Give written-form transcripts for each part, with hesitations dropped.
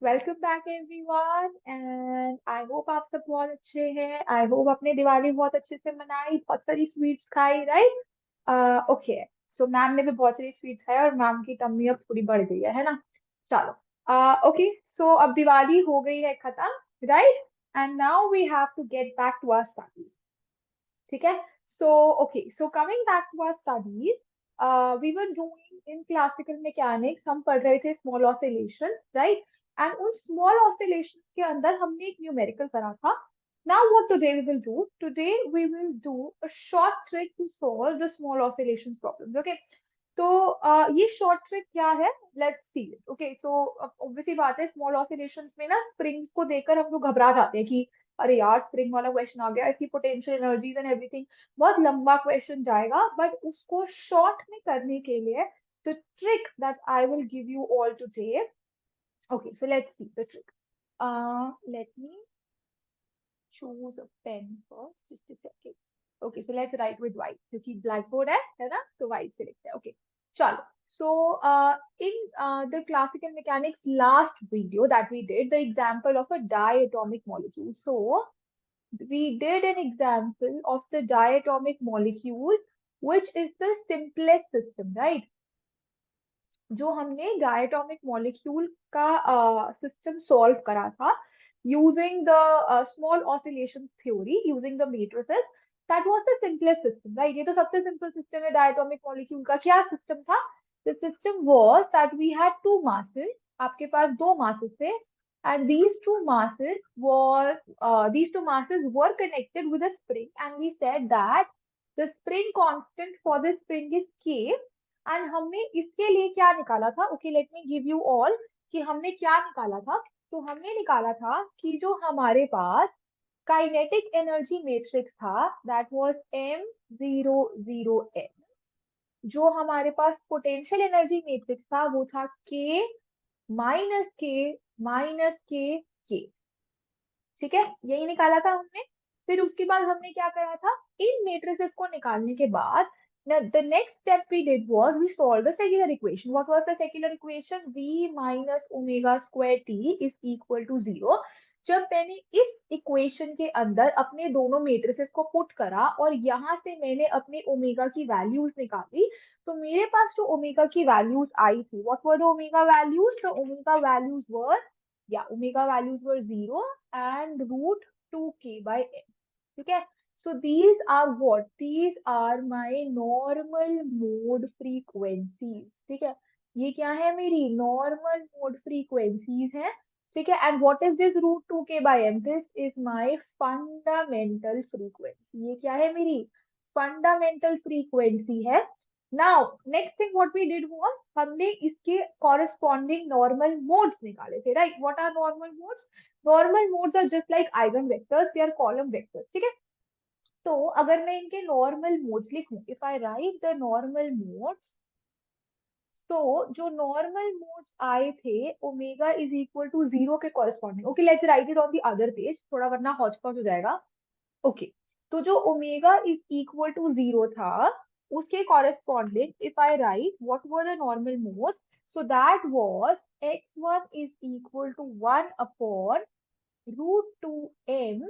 Welcome back everyone and I hope आप सब बहुत अच्छे हैं। आई होप आपने दिवाली बहुत अच्छे से मनाई, बहुत सारी स्वीट्स खाई, राइट? ओके, सो मैम ने भी बहुत सारी स्वीट्स खाई और मैम की टम्मी अब थोड़ी बढ़ गई है ना। चलो, ओके, सो अब दिवाली हो गई है खत्म, right? And now we have to get back to our studies. ठीक है। So okay, so coming back to our studies, we were doing in classical mechanics, हम पढ़ रहे थे स्मॉल ऑसिलेशंस, राइट? एंड उन स्मॉल ऑसिलेशंस के अंदर हमने एक न्यूमेरिकल करा था। Now what today we will do, today we will do a short trick to solve the small oscillations problems. Okay, तो ये शॉर्ट ट्रिक क्या है, let's see it. Okay, so obviously बात है, स्मॉल ऑसिलेशंस में ना स्प्रिंग्स को देखकर हम लोग घबरा जाते हैं कि अरे यार स्प्रिंग वाला क्वेश्चन आ गया, इसकी पोटेंशियल एनर्जीज एंड एवरीथिंग, बहुत लंबा क्वेश्चन जाएगा। बट उसको शॉर्ट में करने के लिए the trick that I will give you all today. Okay, so let's see the trick. Let me choose a pen first, just a second. Okay, so let's write with white क्योंकि black board है ना, तो white से लिखते हैं। Okay, चलो। So in the classical mechanics last video that we did, the example of a diatomic molecule. So we did an example of the diatomic molecule, which is the simplest system, right? जो हमने diatomic molecule का system solve करा था using the small oscillations theory, using the matrices, that was the simplest system, right? ये तो सबसे simple system है diatomic molecule का। क्या सिस्टम था? The system was that we had two masses, आपके पास दो मासेस थे, and these two masses were connected with a spring, and we said that the spring constant for the spring is k। And हमने इसके लिए क्या निकाला था? Okay, let me give you all कि हमने क्या निकाला था। तो हमने निकाला था कि जो हमारे पास काइनेटिक एनर्जी मैट्रिक्स था, दैट वाज M00n। जो हमारे पास पोटेंशियल एनर्जी मैट्रिक्स था वो था K माइनस के माइनस के। ठीक है, यही निकाला था हमने। फिर उसके बाद हमने क्या करा था, इन मेट्रिसेस को निकालने के बाद the next step we did was we solved the secular equation. What was the secular equation? V minus omega square t is equal to 0। जब मैंने इस इक्वेशन के अंदर अपने दोनों मेट्रिसेस को पुट करा और यहाँ से मैंने अपने ओमेगा की वैल्यूज निकाली, तो मेरे पास जो ओमेगा की वैल्यूज आई थी, what were the omega values? The omega values were, या omega values were 0 and root 2k by n। ठीक है, so these are what, these are my normal mode frequencies। ठीक है, ये क्या है? मेरी normal mode frequencies है। ठीक है, and what is this root 2k by m? This is my fundamental frequency। ये क्या है? मेरी fundamental frequency है। Now next thing what we did was, हमने इसके कॉरेस्पॉन्डिंग नॉर्मल मोड्स निकाले थे, right? What are normal modes? Normal modes are just like eigen vectors, they are column vectors. ठीक है, तो अगर मैं इनके नॉर्मल मोड्स लिखूं, if I write the normal modes, तो जो नॉर्मल मोड्स आए थे ओमेगा इज इक्वल टू 0 के corresponding. Okay, let's write it on the other page, थोड़ा वरना हौच पौच हो जाएगा। ओके, तो जो ओमेगा इज इक्वल टू 0 था, उसके corresponding if I write what were the normal modes, so that was x1 is equal to 1 upon root two m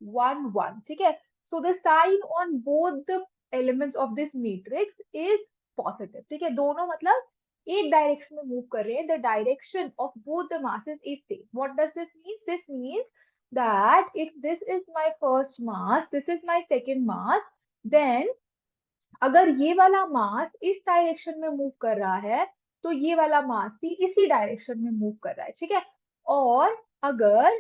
1 1। ठीक है, so the sign on both the elements of this matrix is positive. ठीक है, दोनों मतलब एक direction में move कर रहे हैं, the direction of both the masses is same. What does this mean? This means that if this is my first mass, this is my second mass, then अगर ये वाला मास इस डायरेक्शन में मूव कर रहा है, तो ये वाला मास भी इसी डायरेक्शन में मूव कर रहा है। ठीक है, और अगर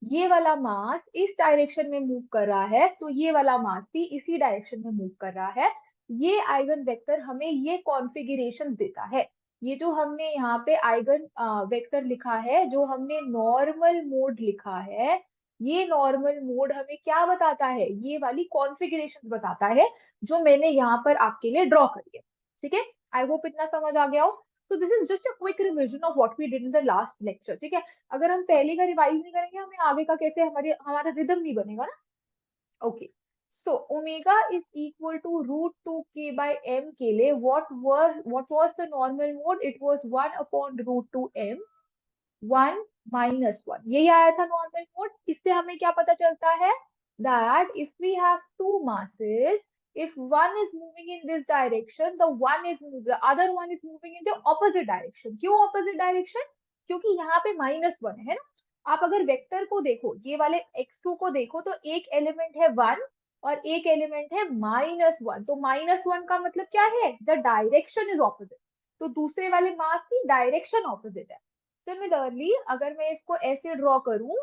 ये वाला मास इस डायरेक्शन में मूव कर रहा है, तो ये वाला मास भी इसी डायरेक्शन में मूव कर रहा है। ये आइगन वेक्टर हमें ये कॉन्फ़िगरेशन देता है। ये जो हमने यहाँ पे आइगन वेक्टर लिखा है, जो हमने नॉर्मल मोड लिखा है, ये नॉर्मल मोड हमें क्या बताता है? ये वाली कॉन्फ़िगरेशन बताता है जो मैंने यहाँ पर आपके लिए ड्रॉ करी है। ठीक है, आई होप इतना समझ आ गया हो। तो this is just a quick revision of what we did in the last lecture. ठीक है, अगर हम पहले का रिवाइज नहीं करेंगे, हमें आगे का कैसे, हमारा रिदम नहीं बनेगा ना। Okay, so omega is equal to root two k by m के लिए what was the normal mode? It was 1 upon root two m. 1 -1, यही आया था नॉर्मल मोड। इससे हमें क्या पता चलता है that if we have two masses, if one is moving in this direction, the other one is moving in the opposite direction. क्यों opposite direction? क्योंकि यहाँ पे -1 है ना। आप अगर वेक्टर को देखो, ये वाले x2 को देखो, तो एक एलिमेंट है 1 और एक एलिमेंट है -1। तो -1 का मतलब क्या है? The direction is opposite. तो दूसरे वाले मास की डायरेक्शन ऑपोजिट है। सिमिलरली अगर मैं इसको ऐसे ड्रॉ करूं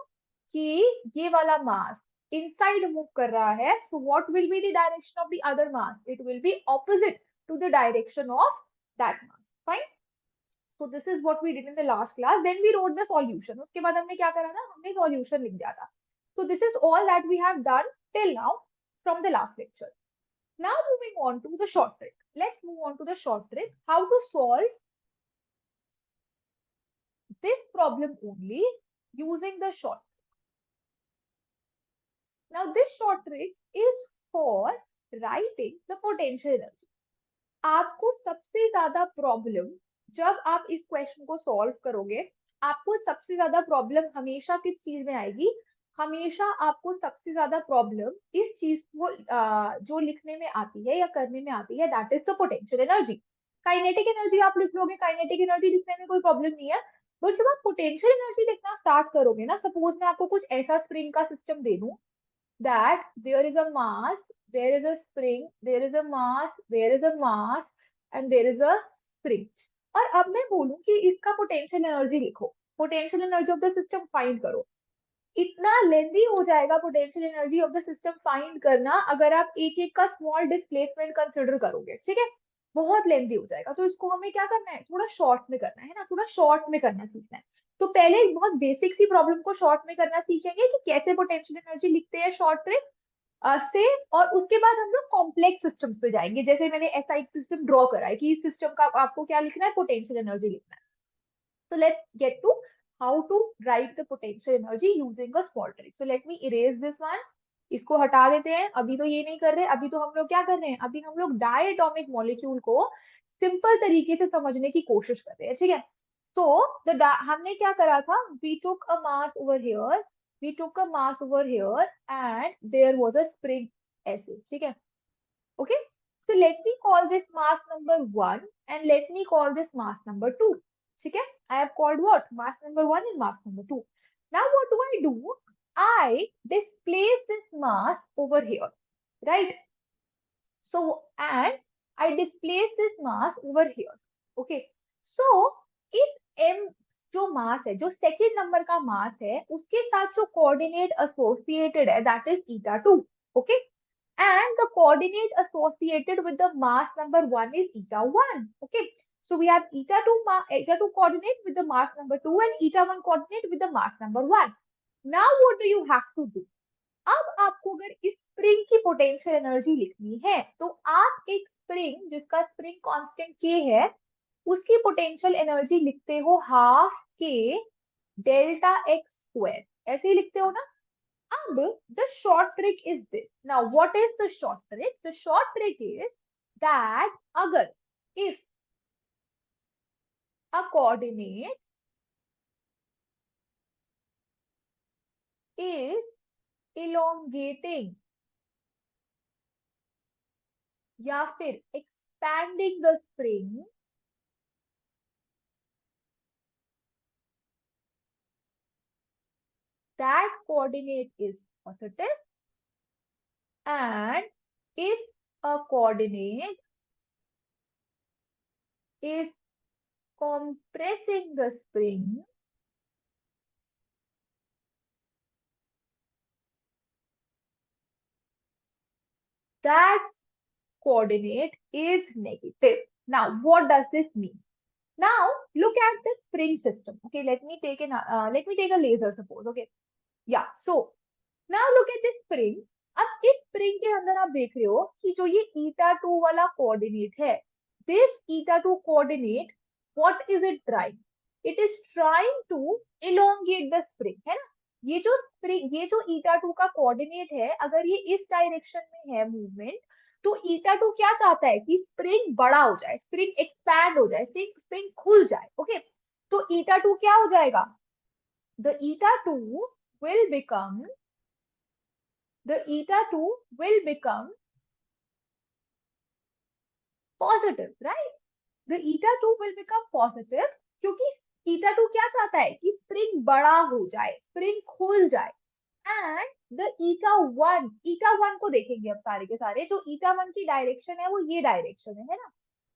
कि ये वाला मास इनसाइड मूव कर रहा है, so what will be the direction of the other mass? It will be opposite to the direction of that mass. Fine. So this is what we did in the last class. Then we wrote the solution. उसके बाद हमने क्या करा ना, हमने solution लिख दिया था। So this is all that we have done till now from the last lecture. Now moving on to the short trick. Let's move on to the short trick, how to solve this problem only using the short. Now this short trick is for writing the potential energy. आपको सबसे ज्यादा problem, जब आप इस question को solve करोगे, आपको सबसे ज्यादा प्रॉब्लम हमेशा किस चीज में आएगी? हमेशा आपको सबसे ज्यादा प्रॉब्लम इस चीज को जो लिखने में आती है या करने में आती है, that is the potential energy. Kinetic energy आप लिख लोगे, काइनेटिक एनर्जी लिखने में कोई प्रॉब्लम नहीं है। बट जब आप पोटेंशियल एनर्जी लिखना स्टार्ट करोगे ना, सपोज मैं आपको कुछ ऐसा स्प्रिंग का सिस्टम दे दूं that there is a mass, there is a spring, there is a mass, there is a mass and there is a spring, और अब मैं बोलूं कि इसका पोटेंशियल एनर्जी लिखो, potential energy of the system find करो, इतना लेंदी हो जाएगा potential energy of the system find करना अगर आप एक एक का स्मॉल डिस्प्लेसमेंट कंसिडर करोगे, ठीक है। बहुत लेंदी हो जाएगा। तो इसको हमें क्या करना है, थोड़ा शॉर्ट में करना है ना, थोड़ा शॉर्ट में करना सीखना है। तो पहले एक बहुत बेसिक सी प्रॉब्लम को शॉर्ट में करना सीखेंगे कि कैसे पोटेंशियल एनर्जी लिखते हैं शॉर्ट ट्रिक से। और उसके बाद हम लोग कॉम्प्लेक्स सिस्टम्स पे जाएंगे, जैसे मैंने ऐसा एक सिस्टम ड्रॉ करा है कि इस सिस्टम का आपको क्या लिखना है, पोटेंशियल एनर्जी लिखना है। So let's get to how to write the potential energy using a small trick. So let me erase this one. इसको हटा देते हैं, अभी तो ये नहीं कर रहे। अभी तो हम लोग क्या कर रहे हैं, अभी हम लोग डायटोमिक मॉलिक्यूल को सिंपल तरीके से समझने की कोशिश कर रहे हैं, ठीक है। तो हमने क्या करा था, we took a mass over here, we took a mass over here and there was a spring ऐसे, ठीक है। Okay, so let me call this mass number 1 and let me call this mass number 2. ठीक है, I have called what, mass number 1 and mass number 2. Now what do? I displace this mass over here, right? So and I displace this mass over here. Okay, so इस m जो मास है, जो second number का मास है, उसके साथ जो coordinate associated है, that is eta2. Okay, and the coordinate associated with the mass number 1 is eta1. Okay, so we have eta2 coordinate with the mass number 2 and eta1 coordinate with the mass number 1. Now what do you have to do? अब आपको अगर इस spring की potential energy लिखनी है, तो आप एक स्प्रिंग जिसका स्प्रिंग कांस्टेंट k है, उसकी पोटेंशियल एनर्जी लिखते हो हाफ के डेल्टा एक्स स्क्वायर, ऐसे ही लिखते हो ना। अब the short trick is this. Now what is the short trick? The short trick is that अगर if a coordinate is elongating या फिर expanding the spring, that coordinate is positive, and if a coordinate is compressing the spring, that coordinate is negative. Now what does this mean? Now look at the spring system. Okay, let me take a laser, suppose. Okay, yeah. So now look at this spring. अब इस spring के अंदर आप देख रहे हो कि जो ये eta2 वाला कोऑर्डिनेट है, this eta2 coordinate, what is it trying? It is trying to elongate the spring, है ना। ये जो स्प्रिंग, ये जो eta2 का कोऑर्डिनेट है, अगर ये इस डायरेक्शन में है मूवमेंट, तो eta2 क्या चाहता है कि स्प्रिंग बड़ा हो जाए, स्प्रिंग एक्सपैंड हो जाए, स्प्रिंग खुल जाए। ओके, तो eta2 क्या हो जाएगा, the eta2 will become positive, right? The eta2 will become positive क्योंकि eta2 क्या चाहता है कि स्प्रिंग बड़ा हो जाए, स्प्रिंग खुल जाए. एंड द eta1 को देखेंगे अब सारे के सारे. जो eta1 की डायरेक्शन है वो ये डायरेक्शन है ना.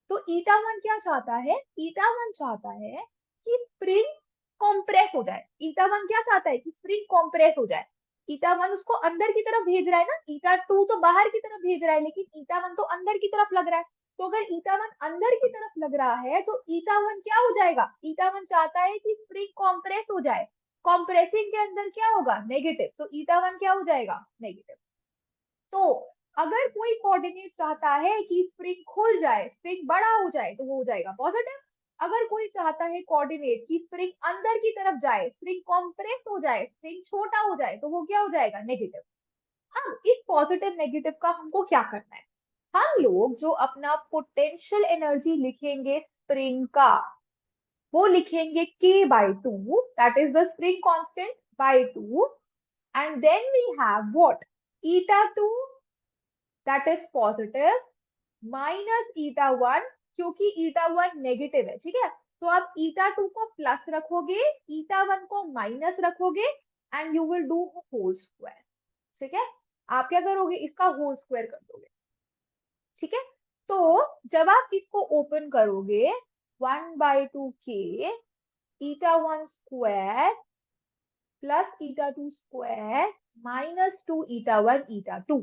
तो eta1 क्या चाहता है? eta1 चाहता है कि स्प्रिंग कॉम्प्रेस हो जाए. eta1 क्या चाहता है? कि स्प्रिंग कॉम्प्रेस हो जाए. eta1 उसको अंदर की तरफ भेज रहा है ना, eta2 तो बाहर की तरफ भेज रहा है, लेकिन eta1 तो अंदर की तरफ लग रहा है. तो अगर eta1 अंदर की तरफ लग रहा है तो eta1 क्या हो जाएगा? eta1 चाहता है कि स्प्रिंग कॉम्प्रेस हो जाए. कॉम्प्रेसिंग के अंदर क्या होगा? नेगेटिव. तो eta1 क्या हो जाएगा? नेगेटिव. तो अगर कोई कोऑर्डिनेट चाहता है कि स्प्रिंग खुल जाए, स्प्रिंग बड़ा हो जाए, तो वो हो जाएगा पॉजिटिव. अगर कोई चाहता है कोऑर्डिनेट कि स्प्रिंग अंदर की तरफ जाए, स्प्रिंग कॉम्प्रेस हो जाए, स्प्रिंग छोटा हो जाए, तो वो क्या हो जाएगा? नेगेटिव. अब इस पॉजिटिव नेगेटिव का हमको क्या करना है? हम लोग जो अपना पोटेंशियल एनर्जी लिखेंगे स्प्रिंग का, वो लिखेंगे k/2, that is the spring constant, by 2. And then we have what? eta2, that is positive, minus eta1, क्योंकि eta1 नेगेटिव है. ठीक है, तो आप eta2 को प्लस रखोगे, eta1 को माइनस रखोगे, and you will do whole square. ठीक है, आप क्या करोगे? इसका होल स्क्वायर कर दोगे. ठीक है, तो जब आप इसको ओपन करोगे, 1/2k eta1 square plus eta2 square minus 2 eta1 eta2.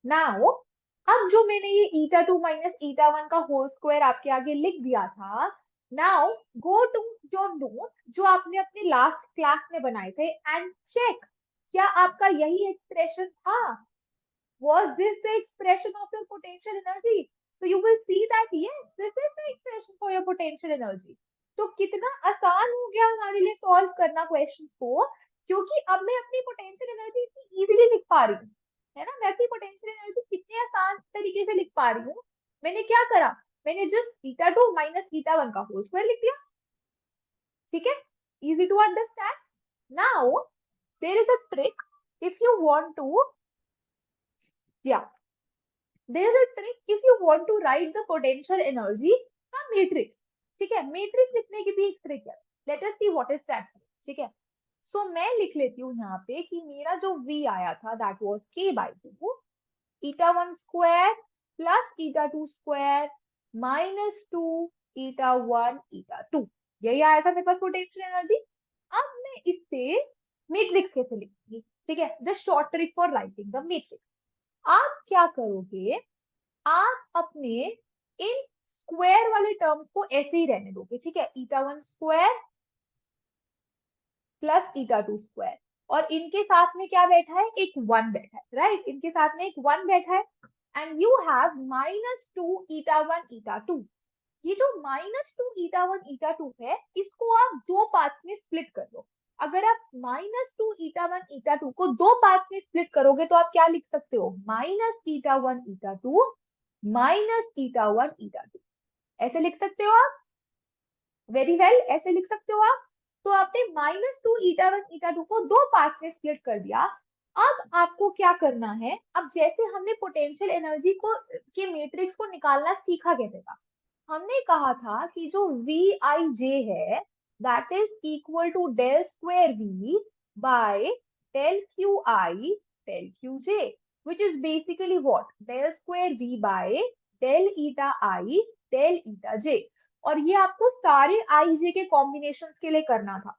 Now अब जो मैंने ये eta2 माइनस eta1 का होल स्क्वायर आपके आगे लिख दिया था, now go to your notes जो आपने अपने लास्ट क्लास में बनाए थे एंड चेक, क्या आपका यही एक्सप्रेशन था? Was this the expression of your potential energy? So you will see that yes, this is the expression for your potential energy. तो कितना आसान हो गया हमारे लिए सॉल्व करना क्वेश्चन को, क्योंकि अब मैं अपनी पोटेंशियल एनर्जी इतनी इजीली लिख पा रही हूँ, है ना. मैं अपनी पोटेंशियल एनर्जी कितने आसान तरीके से लिख पा रही हूँ. मैंने क्या करा? मैंने जस्ट eta2 माइनस eta1 का होल स्क्वायर लिख दिया. ठीक है, easy to understand. Now there is a trick if you want to, yeah, there is a trick if you want to write the potential energy का matrix. ठीक है, matrix लिखने की भी एक ट्रिक है. Let us see what is that. ठीक है, so मैं लिख लेती हूँ यहाँ पे कि मेरा जो v आया था that was k/2 eta1 square plus eta2 square minus 2 eta1 eta2. यही आया था मेरे पास पोटेंशियल एनर्जी. अब मैं इससे मैट्रिक्स कैसे लिखूंगी? ठीक है, just short trick for writing the matrix. आप क्या करोगे? आप अपने इन स्क्वायर वाले टर्म्स को ऐसे ही रहने दोगे. ठीक है, eta1 square plus eta2 square, और इनके साथ में क्या बैठा है? एक 1 बैठा है, राइट. इनके साथ में एक 1 बैठा है. And you have minus 2 eta1 eta2. ये जो माइनस 2 eta1 eta2 है, इसको आप दो पार्ट्स में स्प्लिट कर दो. अगर आप माइनस 2 eta1 eta2 को दो पार्ट्स में स्प्लिट करोगे तो आप क्या लिख सकते हो? Minus eta1 eta2 minus eta1 eta2. ऐसे लिख सकते हो आप. वेरी वेल, ऐसे लिख सकते हो आप. तो आपने माइनस 2 eta1 eta2 को दो पार्ट्स में स्प्लिट कर दिया. अब आपको क्या करना है? अब जैसे हमने पोटेंशियल एनर्जी को के मैट्रिक्स को निकालना सीखा कैसे था? हमने कहा था कि जो Vij है that is equal to del square V by del Qi del Qj, which is basically what? del square V by del eta I del eta j. और ये आपको सारे Ij के कॉम्बिनेशंस के लिए करना था.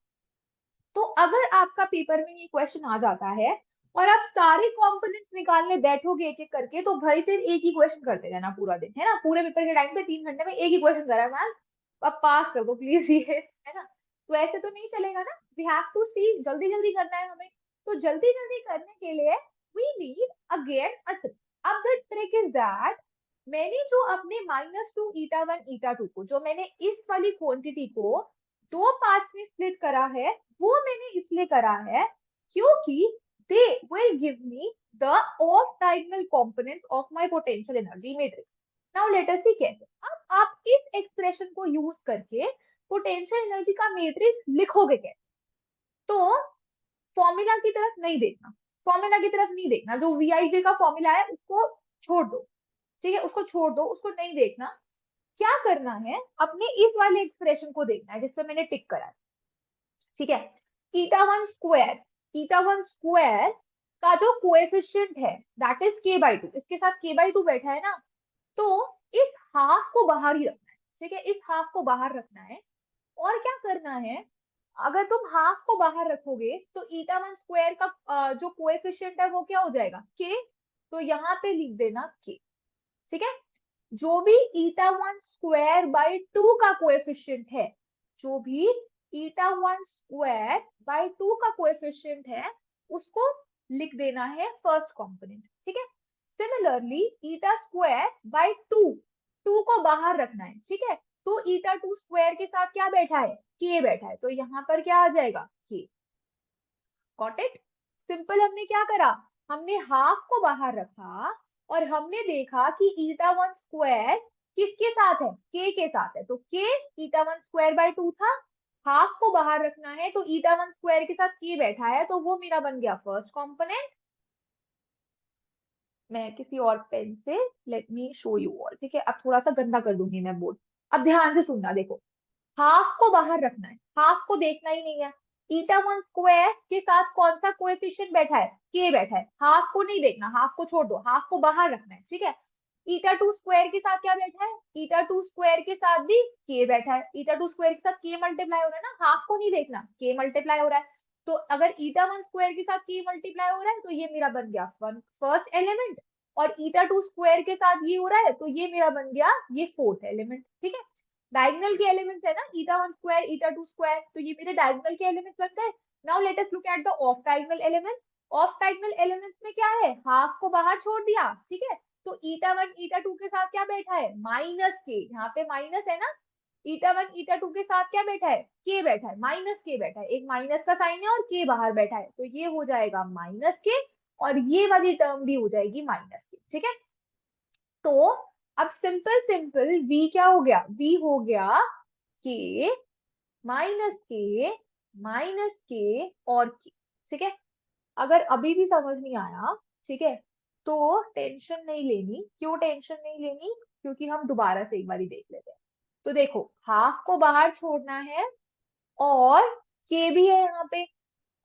तो अगर आपका पेपर में ये क्वेश्चन आ जाता है और आप सारे कंपोनेंट्स निकालने बैठोगे एक एक करके, तो भाई फिर एक ही क्वेश्चन करते रहना पूरा दिन, है ना. पूरे पेपर के टाइम पे 3 घंटे में एक ही क्वेश्चन करा है मैम, अब पास कर दो प्लीज ये, है ना. तो ऐसे तो नहीं चलेगा ना. वी हैव टू सी, जल्दी जल्दी करना है हमें. तो जल्दी जल्दी करने के लिए we need again a trick. अब द ट्रिक इज दैट मैंने जो अपने -2 eta1 eta2 को, जो मैंने इस वाली क्वांटिटी को दो पार्ट्स में स्प्लिट करा है, वो मैंने इसलिए करा है क्योंकि they will give me the off diagonal components of my potential energy matrix. Now let us see कैसे. अब आप इस एक्सप्रेशन को यूज करके पोटेंशियल एनर्जी का मैट्रिक्स लिखोगे कैसे? तो फॉर्मूला की तरफ नहीं देखना, फॉर्मूला की तरफ नहीं देखना, जो वीआईजे का फॉर्मूला है उसको छोड़ दो, ठीक है, उसको छोड़ दो, उसको नहीं देखना। क्या करना है, अपने इस वाले एक्सप्रेशन को देखना है जिसपे मैंने टिक करा है, ठीक है। ईटा वन स्क्वायर का जो कोएफिशिएंट है दैट इज k/2, इसके साथ k/2 बैठा है ना, तो इस हाफ को बाहर ही रखना है, ठीक है, इस हाफ को बाहर रखना है। और क्या करना है, अगर तुम हाफ को बाहर रखोगे तो ईटा वन स्क्वायर का जो कोएफिशिएंट है वो क्या हो जाएगा, k। तो यहाँ पे लिख देना k, ठीक है। जो भी ईटा वन स्क्वायर बाई 2 का कोएफिशिएंट है, जो भी ईटा वन स्क्वायर बाई 2 का कोएफिशिएंट है, उसको लिख देना है फर्स्ट कंपोनेंट, ठीक है। सिमिलरली ईटा स्क्वायर बाई 2, 2 को बाहर रखना है, ठीक है। तो ईटा टू स्क्वायर के साथ क्या बैठा है, के बैठा है, तो यहाँ पर क्या आ जाएगा, के। Got it. सिंपल, हमने क्या करा, हमने हाफ को बाहर रखा और हमने देखा कि ईटा वन स्क्वायर किसके साथ है, के साथ है, तो के ईटा वन स्क्वायर बाय 2 था। हाफ को बाहर रखना है तो ईटा वन स्क्वायर के साथ के बैठा है, तो वो मेरा बन गया फर्स्ट कंपोनेंट। मैं किसी और पेन से, let me show you all, ठीक है, अब थोड़ा सा गंदा कर दूंगी मैं बोर्ड। अब ध्यान से सुनना, देखो, हाफ को बाहर रखना है, हाफ को देखना ही नहीं है। ईटा वन स्क्वायर के साथ कौन सा कोएफिशिएंट बैठा है, के बैठा है, हाफ को नहीं देखना, हाफ को छोड़ दो, हाफ को बाहर रखना है, ठीक है। ईटा टू स्क्वायर के साथ क्या बैठा है, ईटा टू स्क्वायर के साथ भी के बैठा है, ईटा टू स्क्वायर के साथ के मल्टीप्लाई हो रहा है ना, हाफ को नहीं देखना, के मल्टीप्लाई हो रहा है। तो अगर ईटा वन स्क्वायर के साथ के मल्टीप्लाई हो रहा है तो ये मेरा बन गया फर्स्ट एलिमेंट, और ईटा टू स्क्वायर के साथ ये हो रहा है तो ये मेरा बन गया ये फोर्थ एलिमेंट, ठीक है। डायगोनल के एलिमेंट्स है ना, eta one square eta two square, तो ये मेरे डायगोनल के एलिमेंट्स बन गए। Now let us look at the off diagonal elements. Off diagonal elements में क्या है, हाफ को बाहर छोड़ दिया, ठीक है। तो ईटा वन ईटा टू के साथ क्या बैठा है, माइनस के, यहाँ पे माइनस है ना। ईटा वन ईटा टू के साथ क्या बैठा है, के बैठा है, माइनस के बैठा है, एक माइनस का साइन है और के बाहर बैठा है, तो ये हो जाएगा माइनस के, और ये वाली टर्म भी हो जाएगी माइनस के, ठीक है। तो अब सिंपल सिंपल v क्या हो गया, v हो गया के माइनस के और के, ठीक है। अगर अभी भी समझ नहीं आया, ठीक है, तो टेंशन नहीं लेनी। क्यों टेंशन नहीं लेनी, क्योंकि हम दोबारा से एक बार देख लेते हैं। तो देखो, हाफ को बाहर छोड़ना है और के भी है यहाँ पे,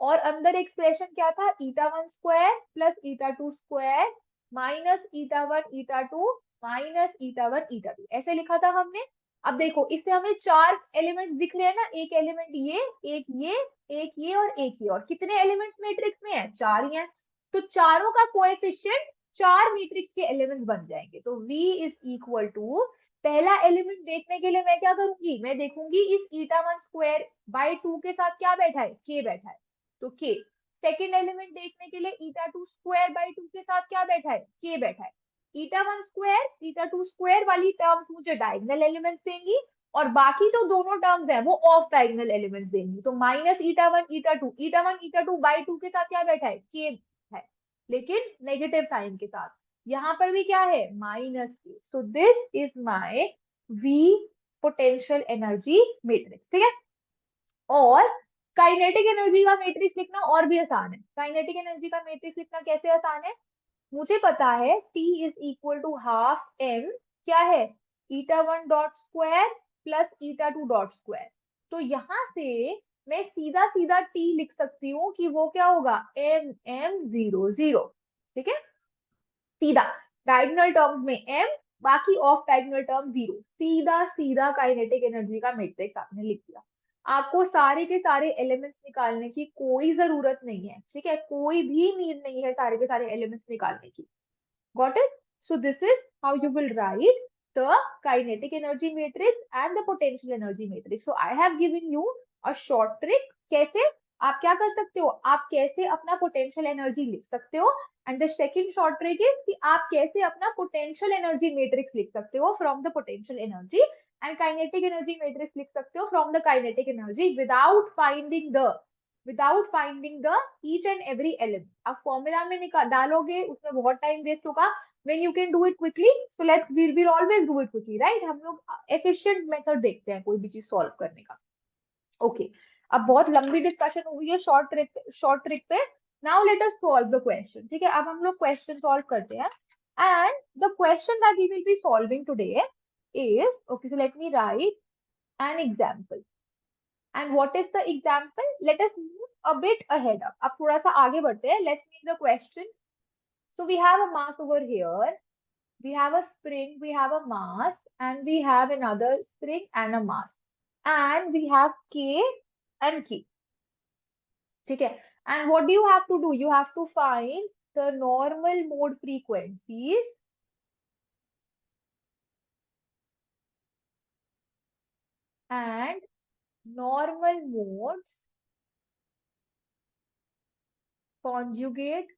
और अंदर एक्सप्रेशन क्या था, eta one square plus eta two square minus eta one eta two minus eta one eta two, ऐसे लिखा था हमने। अब देखो, इससे हमें चार एलिमेंट्स दिख रहे हैं ना, एक एलिमेंट ये, एक ये, एक ये और एक ये, और कितने एलिमेंट्स मैट्रिक्स में है, चार ही हैं। तो चारों का कोएफिशिएंट चार मैट्रिक्स के एलिमेंट्स बन जाएंगे, तो v इज इक्वल टू, पहला एलिमेंट देखने के लिए मैं क्या करूंगी, मैं देखूंगी इस ईटा वन स्क्वायर बाई 2 के साथ क्या बैठा है, के बैठा है, तो के। सेकेंड एलिमेंट देखने के लिए ईटा टू स्क्वायर बाई 2 के साथ क्या बैठा है, के बैठा है। Eta one square eta two square वाली टर्म्स मुझे डायगोनल एलिमेंट्स देंगी, और बाकी जो दोनों टर्म्स हैं वो ऑफ डायगोनल एलिमेंट्स देंगी। तो minus eta one eta two by 2 के साथ क्या बैठा है, के है, लेकिन नेगेटिव साइन के साथ। यहाँ पर भी क्या है, minus k. So this is my we potential energy matrix, ठीक है। और काइनेटिक एनर्जी का मैट्रिक्स लिखना और भी आसान है। काइनेटिक एनर्जी का मैट्रिक्स लिखना कैसे आसान है, मुझे पता है T is equal to half m, क्या है, eta one dot square plus eta two dot square. तो यहां से मैं सीधा सीधा T लिख सकती हूँ कि वो क्या होगा, m m0 0, ठीक है, सीधा। डायगोनल टर्म्स में m, बाकी ऑफ डायगोनल टर्म 0, सीधा सीधा काइनेटिक एनर्जी का मैट्रिक्स आपने लिख दिया। आपको सारे के सारे एलिमेंट्स निकालने की कोई जरूरत नहीं है, ठीक है, कोई भी नीड नहीं है सारे के सारे एलिमेंट्स निकालने की। Got it? So this is how you will write the kinetic energy matrix and the potential energy matrix. So I have given you a short trick. कैसे आप क्या कर सकते हो, आप कैसे अपना पोटेंशियल एनर्जी लिख सकते हो, and the second short trick is कि आप कैसे अपना पोटेंशियल एनर्जी मैट्रिक्स लिख सकते हो from the potential energy, and kinetic energy matrix लिख सकते हो from the kinetic energy without finding the each and every element. आप फॉर्मूला में डालोगे उसमें बहुत टाइम वेस्ट होगा, when you can do it quickly, so we'll always do it quickly, right? हम लोग efficient मेथड देखते हैं कोई भी चीज सॉल्व करने का। ओके, अब बहुत लंबी डिस्कशन हुई है शॉर्ट ट्रिक पे. Now let us solve the question. ठीक है, अब हम लोग क्वेश्चन सॉल्व करते हैं. And the question that we will be solving today is, okay, so let me write an example. And what is the example? Let us move a bit ahead. अब थोड़ा सा आगे बढ़ते हैं. Let's make the question. So we have a mass over here, we have a spring, we have a mass, and we have another spring and a mass. And we have K and K. Okay. And what do you have to do? You have to find the normal mode frequencies and normal modes conjugate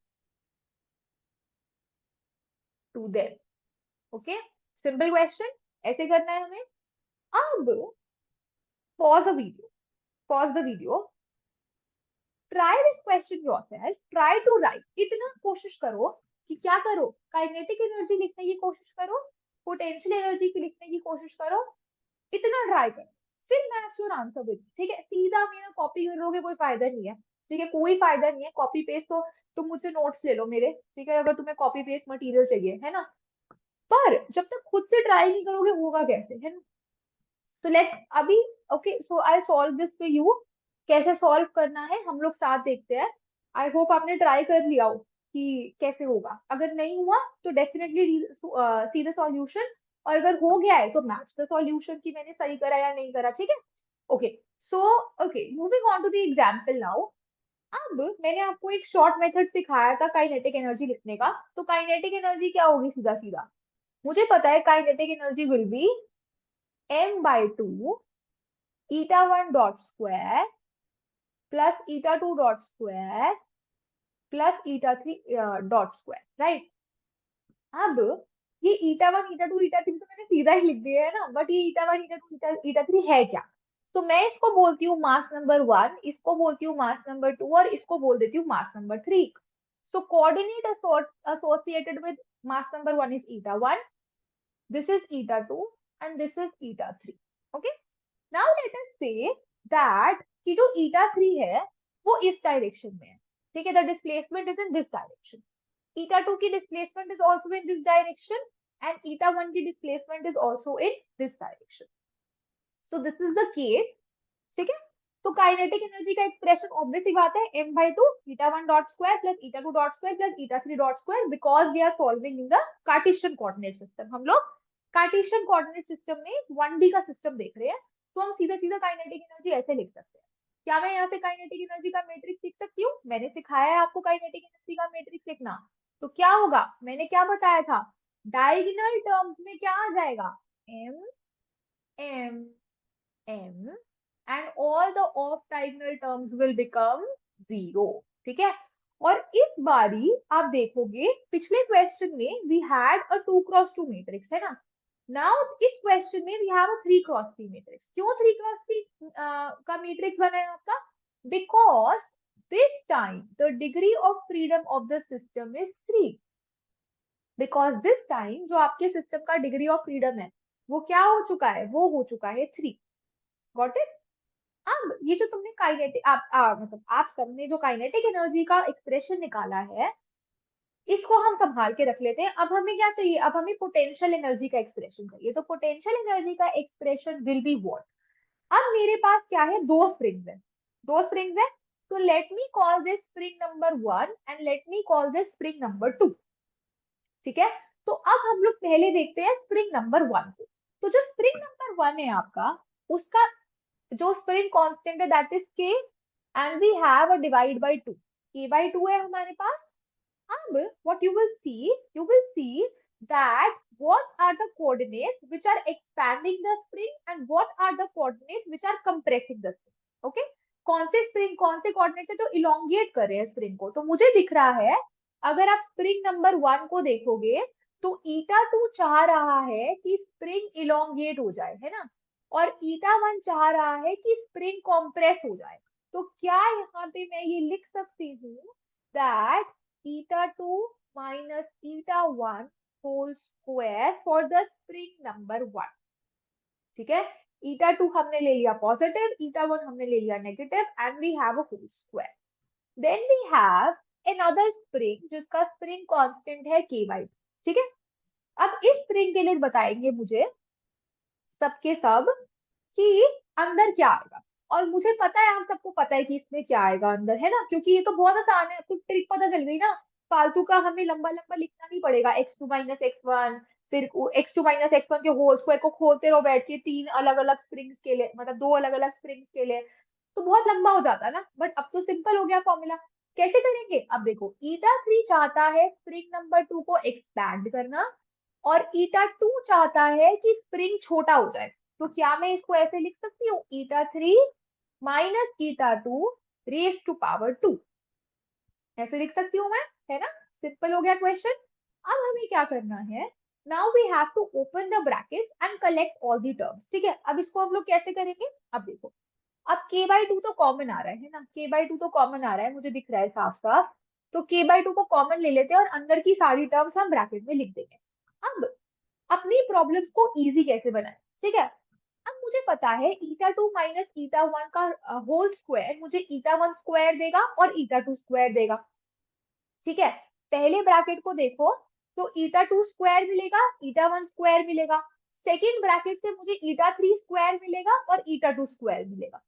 to them. Okay. Simple question. ऐसे करना है हमें. अब pause the video. Pause the video. Try this question yourself. Try to write. इतना कोशिश करो कि क्या करो, काइनेटिक एनर्जी लिखने की कोशिश करो, पोटेंशियल एनर्जी की लिखने की कोशिश करो. इतना ट्राई करो, फिर मैच योर आंसर विद. ठीक है, सीधा मेरा कॉपी करोगे कोई फायदा नहीं है. ठीक है, कोई फायदा नहीं है कॉपी पेस्ट. तो तुम मुझसे नोट्स ले लो मेरे. ठीक है, अगर तुम्हें कॉपी पेस्ट मटेरियल चाहिए है ना, पर जब तक खुद से ट्राई नहीं करोगे होगा कैसे, है ना. तो लेट्स अभी, okay, so I solve this for you. कैसे सॉल्व करना है हम लोग साथ देखते हैं. आई होप आपने ट्राई कर लिया हो कि कैसे होगा. अगर नहीं हुआ तो डेफिनेटली सी द सॉल्यूशन. और अगर हो गया है तो मैच द सॉल्यूशन कि मैंने सही करा या नहीं करा. ठीक है, okay. So okay, moving on to the example now. अब मैंने आपको एक शॉर्ट मेथड सिखाया था काइनेटिक एनर्जी लिखने का. तो काइनेटिक एनर्जी क्या होगी? सीधा सीधा मुझे पता है kinetic energy will be m/2 eta1 dot square plus eta2 dot square plus eta3 dot square, right? अब ये eta1 eta2 eta3 तो मैंने सीधा ही लिख दिया है ना, बट ये eta1 eta2 eta3 है क्या? तो मैं इसको बोलती हूँ मास नंबर 1, इसको बोलती हूँ मास नंबर 2, और इसको बोल देती हूँ mass number 3. So coordinate associated with mass number 1 is eta1, this is eta2, and this is eta3. Okay. Now let us say that कि जो eta3 है वो इस डायरेक्शन में है. ठीक है, the displacement is in this direction. eta2 की displacement is also in this direction, and eta1 की displacement is also in this direction. So this is the case. ठीक है, तो काइनेटिक एनर्जी का एक्सप्रेशन ऑब्वियस ही बात है m/2 eta1 dot square plus eta2 dot square plus eta3 dot square, because we are solving in the Cartesian coordinate system. हम लोग Cartesian coordinate system में 1D का सिस्टम देख रहे हैं. तो हम सीधा सीधा काइनेटिक एनर्जी ऐसे लिख सकते हैं. क्या मैं यहाँ से काइनेटिक एनर्जी का मैट्रिक्स लिख सकती हूँ? मैंने सिखाया है आपको काइनेटिक एनर्जी का मैट्रिक्स लिखना. तो क्या होगा, मैंने क्या बताया था, डायगोनल टर्म्स में क्या आ जाएगा, m m m, and all the off diagonal terms will become 0. ठीक है, और इस बारी आप देखोगे पिछले क्वेश्चन में we had a 2x2 matrix, है ना. नाउ इस क्वेश्चन में we have a 3x3 matrix. क्यों 3x3 का मैट्रिक्स बना है आपका? Because this time the degree of freedom of the system is 3. Because this time जो आपके सिस्टम का डिग्री ऑफ फ्रीडम है वो क्या हो चुका है, वो हो चुका है 3. Got it. अब ये जो तुमने काइनेटिक मतलब आप सबने जो काइनेटिक एनर्जी का एक्सप्रेशन निकाला है, इसको हम संभाल के रख लेते हैं. अब हमें क्या चाहिए, अब हमें पोटेंशियल एनर्जी का एक्सप्रेशन चाहिए. तो पोटेंशियल एनर्जी का एक्सप्रेशन विल बी व्हाट. अब मेरे पास क्या है, दो स्प्रिंग्स है. तो let me call this spring number 1 and let me call this spring number 2. ठीक है, तो अब हम लोग पहले देखते हैं स्प्रिंग नंबर 1 को. तो जो स्प्रिंग नंबर 1 है आपका, उसका जो स्प्रिंग कांस्टेंट है that is k, and we have a divide by 2. k/2 है हमारे पास. अब what you will see that what are the coordinates which are expanding the spring and what are the coordinates which are compressing the spring. Okay, कौन से spring कौन से coordinate है जो elongate कर रहे हैं स्प्रिंग को. तो मुझे दिख रहा है, अगर आप स्प्रिंग नंबर 1 को देखोगे तो eta2 चाह रहा है कि स्प्रिंग इलोंगेट हो जाए, है ना, और eta1 चाह रहा है कि स्प्रिंग कॉम्प्रेस हो जाए. तो क्या यहाँ पे मैं ये लिख सकती हूँ that eta2 minus eta1 whole square for the spring number 1. ठीक है, ईटा 2 हमने ले लिया पॉजिटिव, ईटा 1 हमने ले लिया negative, and we have a whole square. Then we have another spring जिसका स्प्रिंग कांस्टेंट है k/2। ठीक है, अब इस स्प्रिंग के लिए बताएंगे मुझे सबके सब कि अंदर क्या आएगा। और मुझे पता है, आप सबको पता है कि इसमें क्या आएगा अंदर, है ना, क्योंकि ये तो बहुत आसान है, आपको ट्रिक पता चल गई ना। फालतू का हमें लंबा लंबा लिखना नहीं पड़ेगा, x2 - x1, फिर x2 - x1 के होल स्क्वायर को खोलते रहो बैठ के, तीन अलग अलग स्प्रिंग्स के लिए, मतलब दो अलग अलग स्प्रिंग्स के लिए, तो बहुत लंबा हो जाता है ना। बट अब तो सिंपल हो गया फॉर्मूला। कैसे करेंगे, अब देखो ईटा 3 चाहता है स्प्रिंग नंबर 2 को एक्सपैंड करना, और ईटा 2 चाहता है कि स्प्रिंग छोटा हो जाए। तो क्या मैं इसको ऐसे लिख सकती हूँ, eta 3 minus eta 2 raise to power 2, ऐसे लिख सकती हूँ मैं, है ना। सिंपल हो गया क्वेश्चन। अब हमें क्या करना है, now we have to open the brackets and collect all the terms. ठीक है, अब इसको हम लोग कैसे करेंगे, अब देखो, अब k/2 तो कॉमन आ रहा है ना, k/2 तो कॉमन आ रहा है, मुझे दिख रहा है साफ साफ। तो k/2 को कॉमन ले लेते हैं और अंदर की सारी टर्म्स हम ब्रैकेट में लिख देंगे। अब अपनी प्रॉब्लम्स को इजी कैसे बनाए, ठीक है। अब मुझे पता है ईटा 2 माइनस ईटा 1 का होल स्क्वायर मुझे ईटा 1 स्क्वायर देगा और ईटा 2 स्क्वायर देगा। ठीक है, पहले ब्रैकेट को देखो, तो ईटा 2 स्क्वायर मिलेगा, ईटा 1 स्क्वायर मिलेगा। सेकेंड ब्रैकेट से मुझे ईटा 3 स्क्वायर मिलेगा और ईटा 2 स्क्वायर मिलेगा।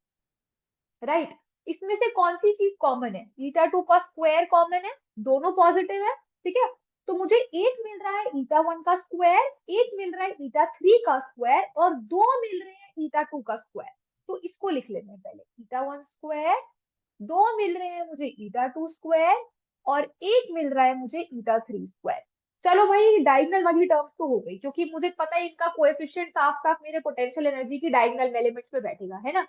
राइट, इसमें से कौन सी चीज कॉमन है, ईटा 2 का स्क्वायर कॉमन है, दोनों पॉजिटिव है। ठीक है, तो मुझे एक मिल रहा है ईटा 1 का स्क्वायर, एक मिल रहा है ईटा 3 का स्क्वायर, और दो मिल रहे हैं ईटा 2 का स्क्वायर। तो इसको लिख लेते हैं पहले, ईटा 1 स्क्वायर, दो मिल रहे हैं मुझे ईटा 2 स्क्वायर, और एक मिल रहा है मुझे ईटा 3 स्क्वायर। चलो भाई, डायगोनल वाली टर्म्स तो हो गई, क्योंकि मुझे पता है इनका कोएफिशिएंट साफ साफ मेरे पोटेंशियल एनर्जी की डायगोनल एलिमेंट्स पे बैठेगा, है ना।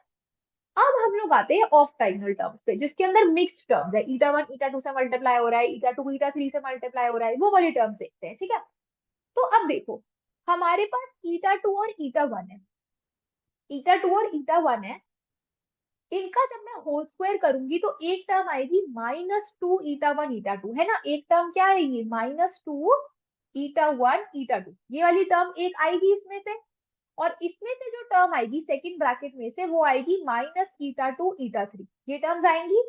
अब हम लोग आते हैं ऑफ डायगोनल टर्म्स पे, जिसके अंदर मिक्स्ड टर्म्स है, ईटा 1 ईटा 2 से मल्टीप्लाई हो रहा है, ईटा 2 ईटा 3 से मल्टीप्लाई हो रहा है, वो वाली टर्म्स देखते हैं। ठीक है, तो अब देखो, हमारे पास ईटा 2 और ईटा 1 है, ईटा 2 और ईटा 1 है, इनका जब मैं होल स्क्वायर करूंगी तो एक टर्म आएगी -2 ईटा 1 ईटा 2, है ना। एक टर्म क्या आएगी, -2 ईटा 1 ईटा 2, ये वाली टर्म एक आएगी इसमें से। और इसमें से जो टर्म आएगी सेकंड ब्रैकेट में से, वो आएगी -ईटा 2 ईटा 3, ये टर्म्स आएंगी।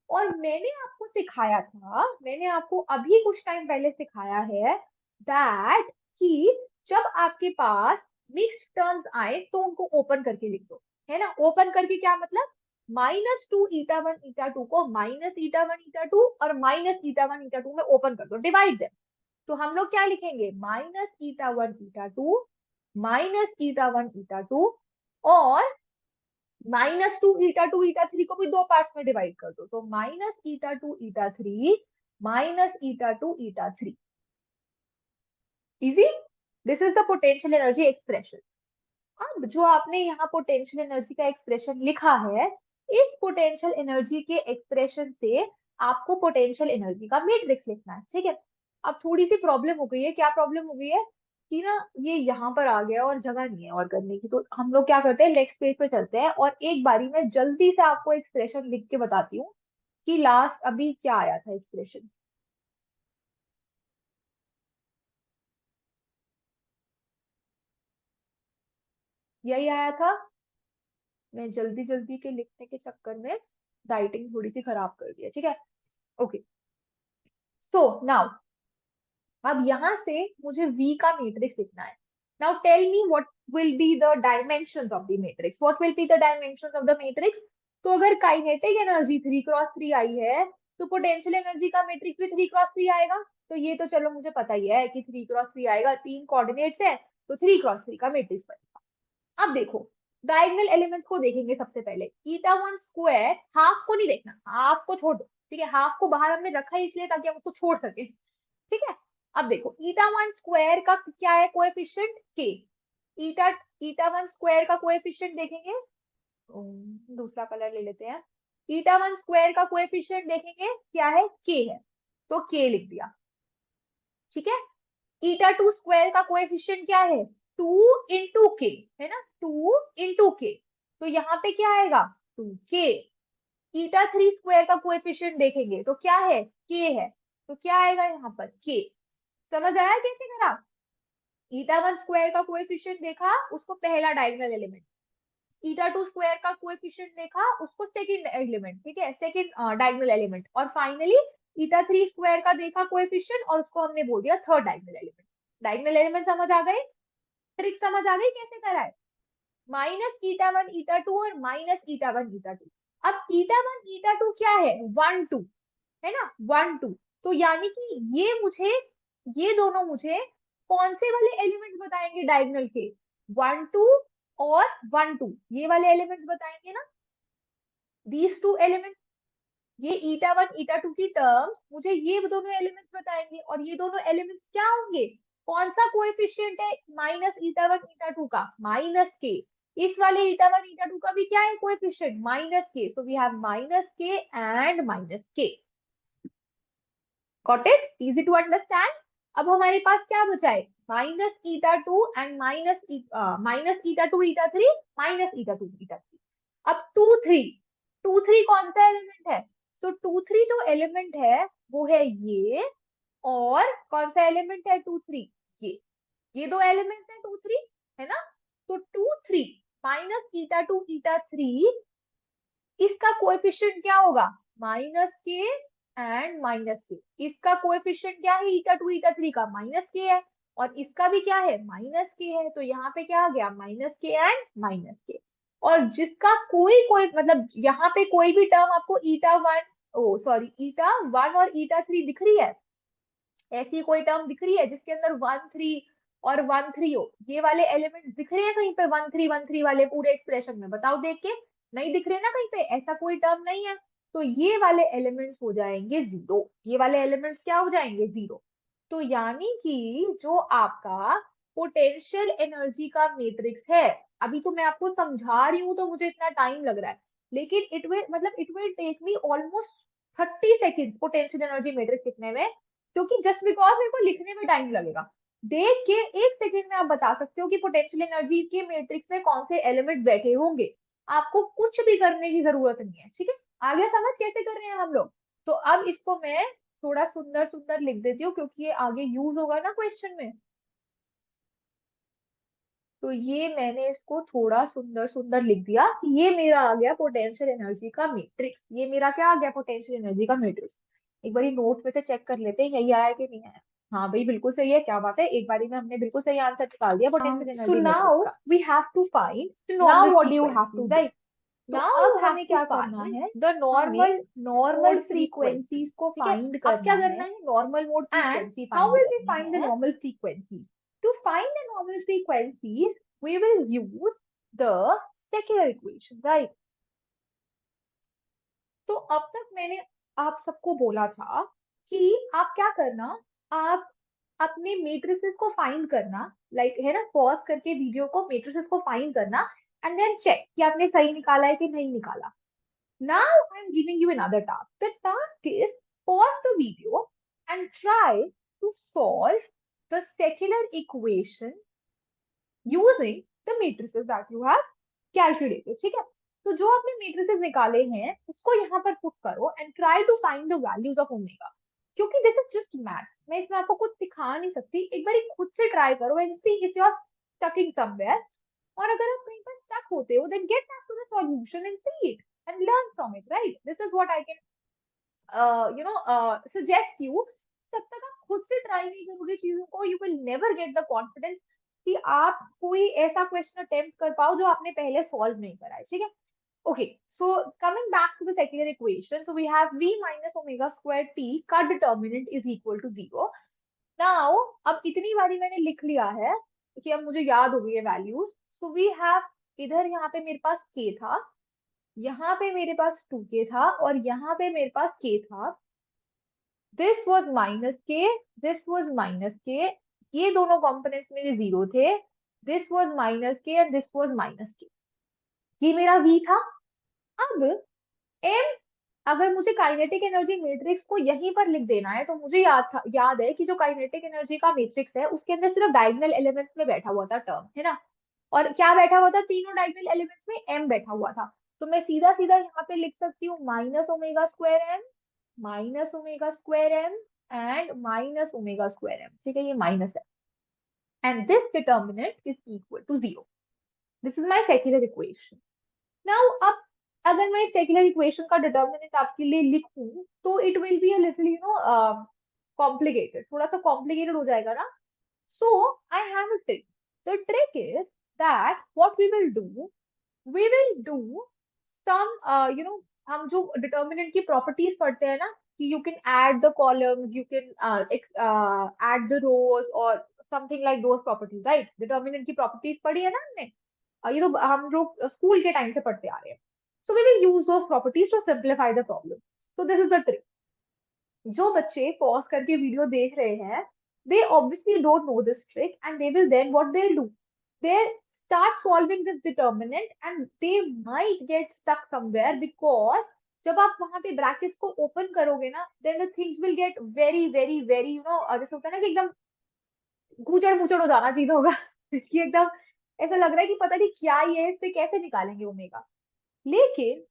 और मैंने आपको सिखाया था, मैंने आपको अभी कुछ टाइम पहले सिखाया है दैट कि जब आपके पास मिक्स्ड टर्म्स आए तो उनको ओपन करके लिख दो, है ना। ओपन करके क्या मतलब, -2 ईटा 1 ईटा 2 को -ईटा 1 ईटा 2 और -ईटा 1 ईटा 2 में ओपन कर दो, डिवाइड देम। तो हम लोग क्या लिखेंगे, -ईटा 1 ईटा 2 -ईटा 1 ईटा 2, और -2 ईटा 2 ईटा 3 को भी दो पार्ट्स में डिवाइड कर दो, तो -ईटा 2 ईटा 3 -ईटा 2 ईटा 3। Easy, this is the potential energy expression. अब जो आपने यहाँ पोटेंशियल एनर्जी का एक्सप्रेशन लिखा है, इस पोटेंशियल एनर्जी के एक्सप्रेशन से आपको पोटेंशियल एनर्जी का मैट्रिक्स लिखना है। ठीक है, अब थोड़ी सी प्रॉब्लम हो गई है, क्या प्रॉब्लम हो गई है कि ना, ये यहाँ पर आ गया और जगह नहीं है और करने की, तो हम लोग क्या करते हैं, नेक्स्ट पेज पे चलते हैं और एक बारी में जल्दी से आपको एक्सप्रेशन लिख के बताती हूँ कि लास्ट अभी क्या आया था एक्सप्रेशन। यही आया था, मैं जल्दी जल्दी के लिखने के चक्कर में राइटिंग थोड़ी सी खराब कर दी है। ठीक है, ओके, सो नाउ, अब यहाँ से मुझे V का मैट्रिक्स लिखना है। Now tell me what will be the dimensions of the matrix, what will be the dimensions of the matrix. तो अगर काइनेटिक एनर्जी 3x3 आई है, तो पोटेंशियल एनर्जी का मैट्रिक्स भी 3x3 आएगा। तो ये तो चलो मुझे पता ही है कि 3x3 आएगा, तीन कोऑर्डिनेट्स है, तो 3x3 का मैट्रिक्स बनेगा। अब देखो, डायगोनल एलिमेंट्स को देखेंगे सबसे पहले, ईटा 1 स्क्वायर, हाफ को नहीं देखना, हाफ को छोड़ दो। ठीक है, हाफ को बाहर हमने रखा है इसलिए ताकि हम उसको छोड़ सके। ठीक है, अब देखो ईटा 1 स्क्वायर का क्या है कोएफिशिएंट, के। ईटा ईटा 1 स्क्वायर का कोएफिशिएंट देखेंगे, दूसरा कलर ले लेते हैं। ईटा 1 स्क्वायर का कोएफिशिएंट देखेंगे क्या है, के है, तो के लिख दिया। ठीक है, ईटा 2 स्क्वायर का कोएफिशिएंट क्या है, 2 × के, है ना, 2 × के, तो यहाँ पे क्या आएगा, 2k। ईटा 3 स्क्वायर का कोएफिशिएंट देखेंगे तो क्या है, k है, तो क्या आएगा यहाँ पर, k। समझ आया कैसे करा, ईटा 1 स्क्वायर का कोएफिशिएंट देखा, उसको पहला diagonal element, eta two square का कोएफिशिएंट देखा, उसको सेकंड एलिमेंट, ठीक है, सेकंड डायगोनल एलिमेंट, और फाइनली ईटा थ्री स्क्वायर का देखा कोएफिशिएंट और उसको हमने बोल दिया third diagonal element. Diagonal element समझ आ गए, ट्रिक समझ आ गई कैसे करा है? Minus eta one eta two और minus eta one eta two. अब ईटा वन ईटा टू क्या है? 1 2, है ना, 1 2। तो यानी कि ये दोनों मुझे कौन से वाले एलिमेंट्स बताएंगे डायगोनल के? 1 2 और 1 2, ये वाले एलिमेंट्स बताएंगे ना, दीज टू एलिमेंट्स। ये ईटा वन ईटा टू की टर्म्स मुझे ये दोनों एलिमेंट्स बताएंगे, और ये दोनों एलिमेंट्स क्या होंगे? कौन सा कोएफिशिएंट है minus eta one eta two का? Minus k. इस वाले ईटा वन ईटा टू का भी क्या है coefficient? Minus k. So we have minus k and minus k. Got it? Easy to understand. अब हमारे पास क्या बचा है? Minus eta two and minus eta two eta three, minus eta two eta three. अब टू थ्री कौन सा element है? तो टू थ्री जो एलिमेंट है वो है ये, और कौन सा एलिमेंट है टू थ्री? ये दो एलिमेंट है टू थ्री, है ना। तो two three minus eta two eta three, इसका कोएफिशिएंट क्या होगा? माइनस के एंड माइनस के। इसका कोएफिशिएंट क्या है ईटा टू ईटा थ्री का? माइनस के है, और इसका भी क्या है? माइनस के है। तो यहाँ पे क्या आ गया? माइनस के एंड माइनस के। और जिसका कोई कोई मतलब यहाँ पे कोई भी टर्म आपको ईटा वन, ओ सॉरी, ईटा वन और ईटा थ्री दिख रही है? ऐसी कोई टर्म दिख रही है जिसके अंदर 1 3 और 1 3 हो? ये वाले एलिमेंट्स दिख रहे हैं कहीं पे 1 3 1 3 वाले पूरे एक्सप्रेशन में? बताओ देख के। नहीं दिख रहे ना कहीं पे, ऐसा कोई टर्म नहीं है। तो ये वाले एलिमेंट्स हो जाएंगे जीरो। ये वाले एलिमेंट्स क्या हो जाएंगे? जीरो। तो यानी कि जो आपका पोटेंशियल एनर्जी का मैट्रिक्स है, अभी तो मैं आपको समझा रही हूँ तो मुझे इतना टाइम लग रहा है, लेकिन it will take me almost 30 second potential energy matrix लिखने में, क्योंकि जस्ट बिकॉज मेरे को लिखने में टाइम लगेगा। देख के 1 सेकेंड में आप बता सकते हो कि पोटेंशियल एनर्जी के मैट्रिक्स में कौन से एलिमेंट्स बैठे होंगे। आपको कुछ भी करने की जरूरत नहीं है, ठीक है। आगे समझ कैसे कर रहे हैं हम लोग? तो अब इसको मैं थोड़ा सुंदर सुंदर लिख देती हूँ, क्योंकि ये आगे यूज होगा ना क्वेश्चन में। तो ये मैंने इसको थोड़ा सुंदर सुंदर लिख दिया कि ये मेरा आ गया पोटेंशियल एनर्जी का मैट्रिक्स। ये मेरा क्या आ गया? पोटेंशियल एनर्जी का मैट्रिक्स। एक बारी नोट्स में से चेक कर लेते हैं यही आया है कि नहीं आया। हाँ भाई बिल्कुल सही है, क्या बात है, एक बारी में हमने बिल्कुल सही आंसर निकाल दिया potential So energy now matrix का। we have to find the now normal what do you have to frequencies, do? right? तो Now अब you have हमें to क्या करना find है? the हमें normal normal mode frequency, frequencies को ठीक है? फाइंड अब क्या करना करना है, है? Normal mode And frequency how find will we करनी find the है। normal frequencies? To find the normal frequencies, we will use the Stecker equation, right? तो अब तक मैंने आप सबको बोला था कि आप क्या करना, आप अपने मेट्रिसेस को फाइंड करना, लाइक है ना, पॉज करके वीडियो को मेट्रिसेस को फाइंड करना, एंड देन चेक कि आपने सही निकाला है कि नहीं निकाला। Now I'm giving you another task. The task is pause the video and try to solve the Steckler equation using the matrices that you have calculated, ठीक है। तो जो आपने मेट्रिसेस निकाले हैं उसको यहाँ पर पुट करो and try to find the values of omega. क्योंकि दिस इज जस्ट मैथ्स, मैं इसमें आपको कुछ सिखा नहीं सकती। एक बार खुद से ट्राई करो and see if you are stucking somewhere, और अगर आप कहीं पर स्टक होते हो then get back to the solution and see it and learn from it, right? This is what I can suggest you। जब तक आप खुद से ट्राई नहीं करोगे चीजों को, you will never get the confidence कि आप कोई ऐसा क्वेश्चन अटेम्प्ट कर पाओ जो आपने पहले सॉल्व नहीं करा है, ठीक है। Okay, so coming back to the second equation, so we have v minus omega square t का determinant is equal to 0. Now, अब इतनी बारी मैंने लिख लिया है कि अब मुझे याद हो गई है वैल्यूज। So we have, इधर यहाँ पे मेरे पास k था, यहाँ पे मेरे पास 2k था, और यहाँ पे मेरे पास k था। दिस वॉज माइनस के, दिस वॉज माइनस के, ये दोनों कंपोनेंट्स मेरे जीरो थे। This was minus k and this was minus k. ये मेरा v था। अब m, अगर मुझे काइनेटिक एनर्जी मैट्रिक्स को यहीं पर लिख देना है तो मुझे याद है कि जो काइनेटिक एनर्जी का मैट्रिक्स है उसके अंदर सिर्फ डायगोनल एलिमेंट्स में बैठा हुआ था टर्म, है ना। और क्या बैठा हुआ था? तीनों डायगोनल एलिमेंट्स में m बैठा हुआ था। तो मैं सीधा सीधा यहाँ पे लिख सकती हूँ minus omega square m, minus omega square m and minus omega square m, ठीक है, ये माइनस है। And this determinant is equal to 0। This is my second equation. Now अब अगर मैं सेक्युलर इक्वेशन का डिटर्मिनेंट आपके लिए लिखूं तो it will be a little complicated, थोड़ा सा कॉम्प्लिकेटेड हो जाएगा ना. So I have a trick. The trick is that what we will do some हम जो डिटर्मिनेंट की प्रॉपर्टीज पढ़ते हैं ना, कि you can add the columns, you can add the rows और something like those properties, right. Determinant की properties पढ़ी है ना हमने. ये तो हम लोग स्कूल के टाइम से पढ़ते आ रहे हैं. So we will use those properties to simplify the problem. So this is the trick. जो बच्चे पॉज करके वीडियो देख रहे हैं, they obviously don't know this trick, and they will then what they'll do, they'll start solving this determinant and they might get stuck somewhere, because जब आप वहां पे ब्रैकेट्स को ओपन करोगे ना, then the things will get very very very जैसे होता है ना कि एकदम गूचड़ मुचड़ हो जाना चाहिए होगा कि एकदम ऐसा लग रहा है कि पता नहीं क्या ये है, इससे कैसे निकालेंगे ओमेगा. लेकिन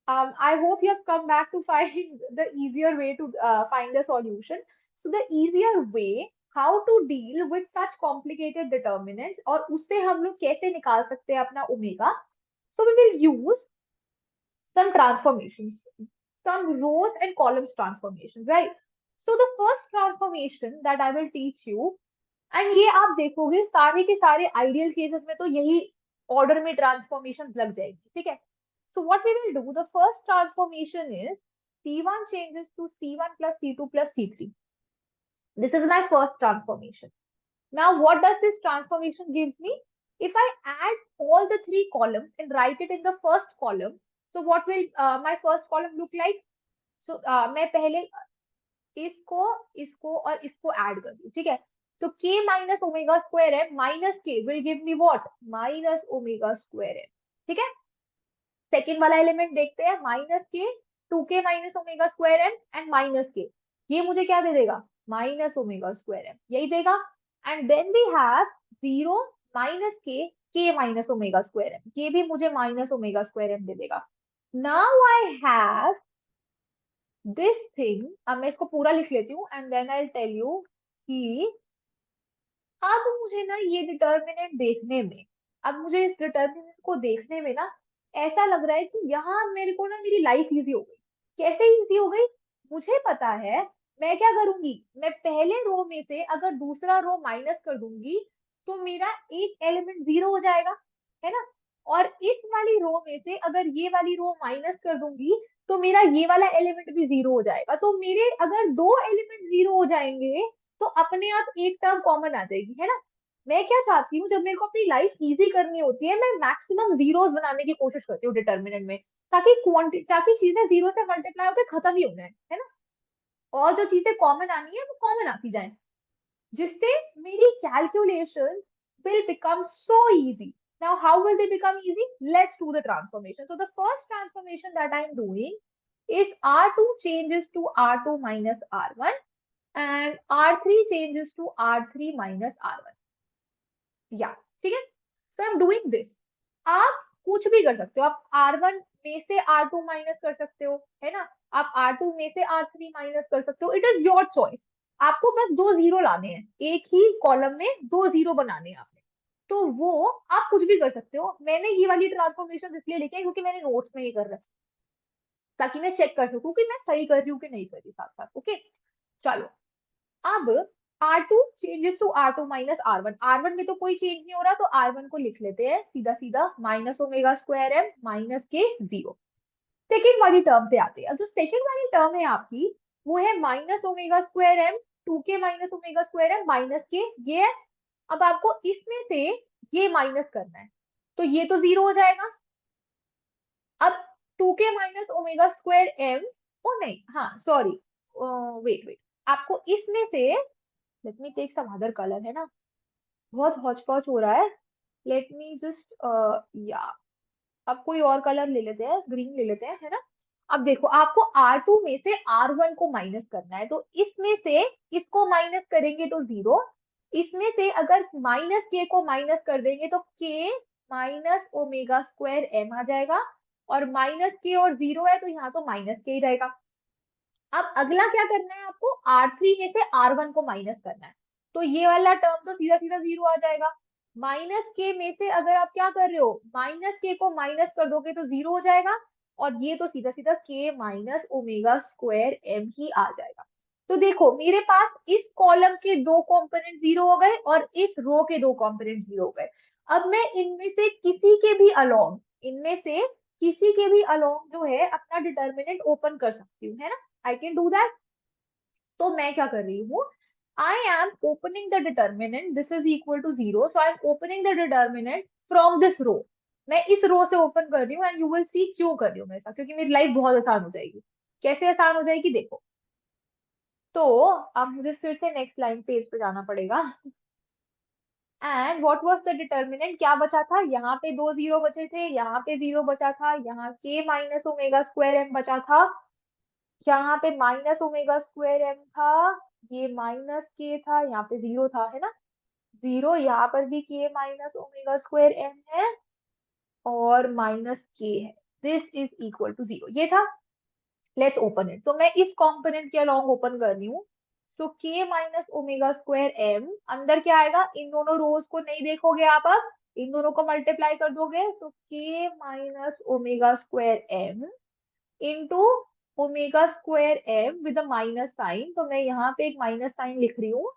I hope you have come back to find the easier way to find the solution. So the easier way how to deal with such complicated determinants और उससे हम लोग कैसे निकाल सकते हैं अपना omega. So we will use some transformations, some rows and columns transformations, right? So the first transformation that I will teach you, and ये आप देखोगे सारे के सारे आइडियल केसेस में तो यही ऑर्डर में ट्रांसफॉर्मेशंस लग जाएगी, ठीक है. So what we will do, the first transformation is C1 changes to C1 plus C2 plus C3. This is my first transformation. Now, what does this transformation gives me? If I add all the three columns and write it in the first column, so what will my first column look like? So मैं पहले इसको इसको और इसको add कर दूं, ठीक है. तो k माइनस ओमेगा स्क्वायर है, minus k will give me what, minus omega square है, ठीक है. सेकेंड वाला एलिमेंट देखते हैं, minus k, 2k minus omega square m and minus k, ये मुझे क्या दे देगा, माइनस ओमेगा स्क्वायर एम, यही देगा. And then we have 0 minus k minus omega square m, ये भी मुझे माइनस ओमेगा स्क्वायर एम दे देगा. Now I have this thing. अब मैं इसको पूरा लिख लेती हूँ and then I tell you कि अब मुझे ना ये डिटर्मिनेंट देखने में, अब मुझे इस डिटर्मिनेंट को देखने में ना ऐसा लग रहा है कि यहाँ मेरे को ना मेरी लाइफ इजी हो गई. कैसे इजी हो गई, मुझे पता है. मैं क्या करूंगी, मैं पहले रो में से अगर दूसरा रो माइनस कर दूंगी तो मेरा एक एलिमेंट 0 हो जाएगा, है ना. और इस वाली रो में से अगर ये वाली रो माइनस कर दूंगी तो मेरा ये वाला एलिमेंट भी 0 हो जाएगा. तो मेरे अगर दो एलिमेंट 0 हो जाएंगे तो अपने आप एक टर्म कॉमन आ जाएगी, है ना. मैं क्या चाहती हूँ, जब मेरे को अपनी लाइफ इजी करनी होती है, मैं मैक्सिमम जीरोस बनाने की कोशिश करती हूँ डिटर्मिनेंट में, ताकि क्वांटिटी, ताकि चीजें जीरो से मल्टीप्लाई होकर खत्म ही हो जाए, है ना. और जो चीजें कॉमन आनी है वो कॉमन आती जाए, जिससे मेरी calculation will become so easy. Now, how will they become easy? Let's do the transformation. So the first transformation that I'm doing is R2 changes to R2 minus R1 and R3 changes to R3 minus R1. Yeah, ठीक है. So I'm doing this. आप कुछ भी कर सकते हो, आप R1 में से R2 माइनस कर सकते हो, है ना. आप R2 में से R3 माइनस कर सकते हो, इट इज योर चॉइस. आपको बस दो जीरो लाने हैं, एक ही कॉलम में दो जीरो बनाने हैं आपने, तो वो आप कुछ भी कर सकते हो. मैंने ये वाली ट्रांसफॉर्मेशन इसलिए लिखी है क्योंकि मैंने नोट्स में ये कर रखा है, ताकि मैं चेक कर सकूं कि मैं सही कर रही हूँ कि नहीं कर रही साथ साथ. ओके, चलो. अब R2 changes to R2 minus R1. R1 में तो कोई चेंज नहीं हो रहा, तो R1 को लिख लेते हैं सीधा सीधा, minus omega square m minus k 0. Second वाली टर्म पे आते हैं. अब जो सेकेंड वाली टर्म है आपकी, वो है minus omega square m, 2k minus omega square m minus k, ये है. अब आपको इसमें से ये माइनस करना है, तो ये तो 0 हो जाएगा. अब 2k minus omega square M, ओ नहीं, हाँ सॉरी, वेट वेट, आपको इसमें से, let me take some other colour, है ना, बहुत हौच पौच हो रहा है. लेट मी जस्ट या अब कोई और कलर ले लेते हैं, ग्रीन ले लेते हैं, है ना. अब देखो, आपको R2 में से R1 को माइनस करना है, तो इसमें से इसको माइनस करेंगे तो 0, इसमें से अगर माइनस के को माइनस कर देंगे तो k minus omega square M आ जाएगा, और माइनस के और 0 है तो यहाँ तो माइनस के ही रहेगा. अब अगला क्या करना है आपको, R3 में से R1 को माइनस करना है, तो ये वाला टर्म तो सीधा सीधा 0 आ जाएगा. माइनस के में से अगर आप क्या कर रहे हो, माइनस के को माइनस कर दोगे तो जीरो हो जाएगा, और ये तो सीधा सीधा के माइनस ओमेगा स्क्वायर एम ही आ जाएगा। तो देखो मेरे पास इस कॉलम के दो कंपोनेंट जीरो हो गए और इस रो के दो कंपोनेंट जीरो हो गए। अब मैं इनमें से किसी के भी अलोंग, इनमें से किसी के भी अलोंग जो है अपना डिटर्मिनेंट ओपन कर सकती हूँ, है ना, आई कैन डू दैट। तो मैं क्या कर रही हूँ, I am opening the determinant, this is equal to zero, so I am opening the determinant from this row. मैं इस रो से ओपन कर रही हूँ, एंड यू विल सी क्यों कर रही हूँ मैं ऐसा, क्योंकि मेरी लाइफ बहुत आसान हो जाएगी। कैसे आसान हो जाएगी देखो। तो अब मुझे फिर से नेक्स्ट लाइन पेज पे जाना पड़ेगा। And what was the determinant, क्या बचा था, यहाँ पे दो जीरो बचे थे, यहाँ पे जीरो बचा था, यहाँ के माइनस ओमेगा स्क्वायर एम बचा था, यहाँ पे माइनस ओमेगा स्क्वायर एम था, ये माइनस के था, यहाँ पे जीरो था, है ना, जीरो, यहाँ पर भी के माइनस ओमेगा स्क्वायर एम है और माइनस के है, this is equal to zero, ये था। Let's open it. तो मैं इस कंपोनेंट के अलोंग ओपन कर रही हूँ। सो के माइनस ओमेगा स्क्वायर एम अंदर क्या आएगा, इन दोनों रोज को नहीं देखोगे आप, अब इन दोनों को मल्टीप्लाई कर दोगे तो k minus omega square M into omega square m with a minus sign, तो मैं यहाँ पे एक माइनस साइन लिख रही हूँ,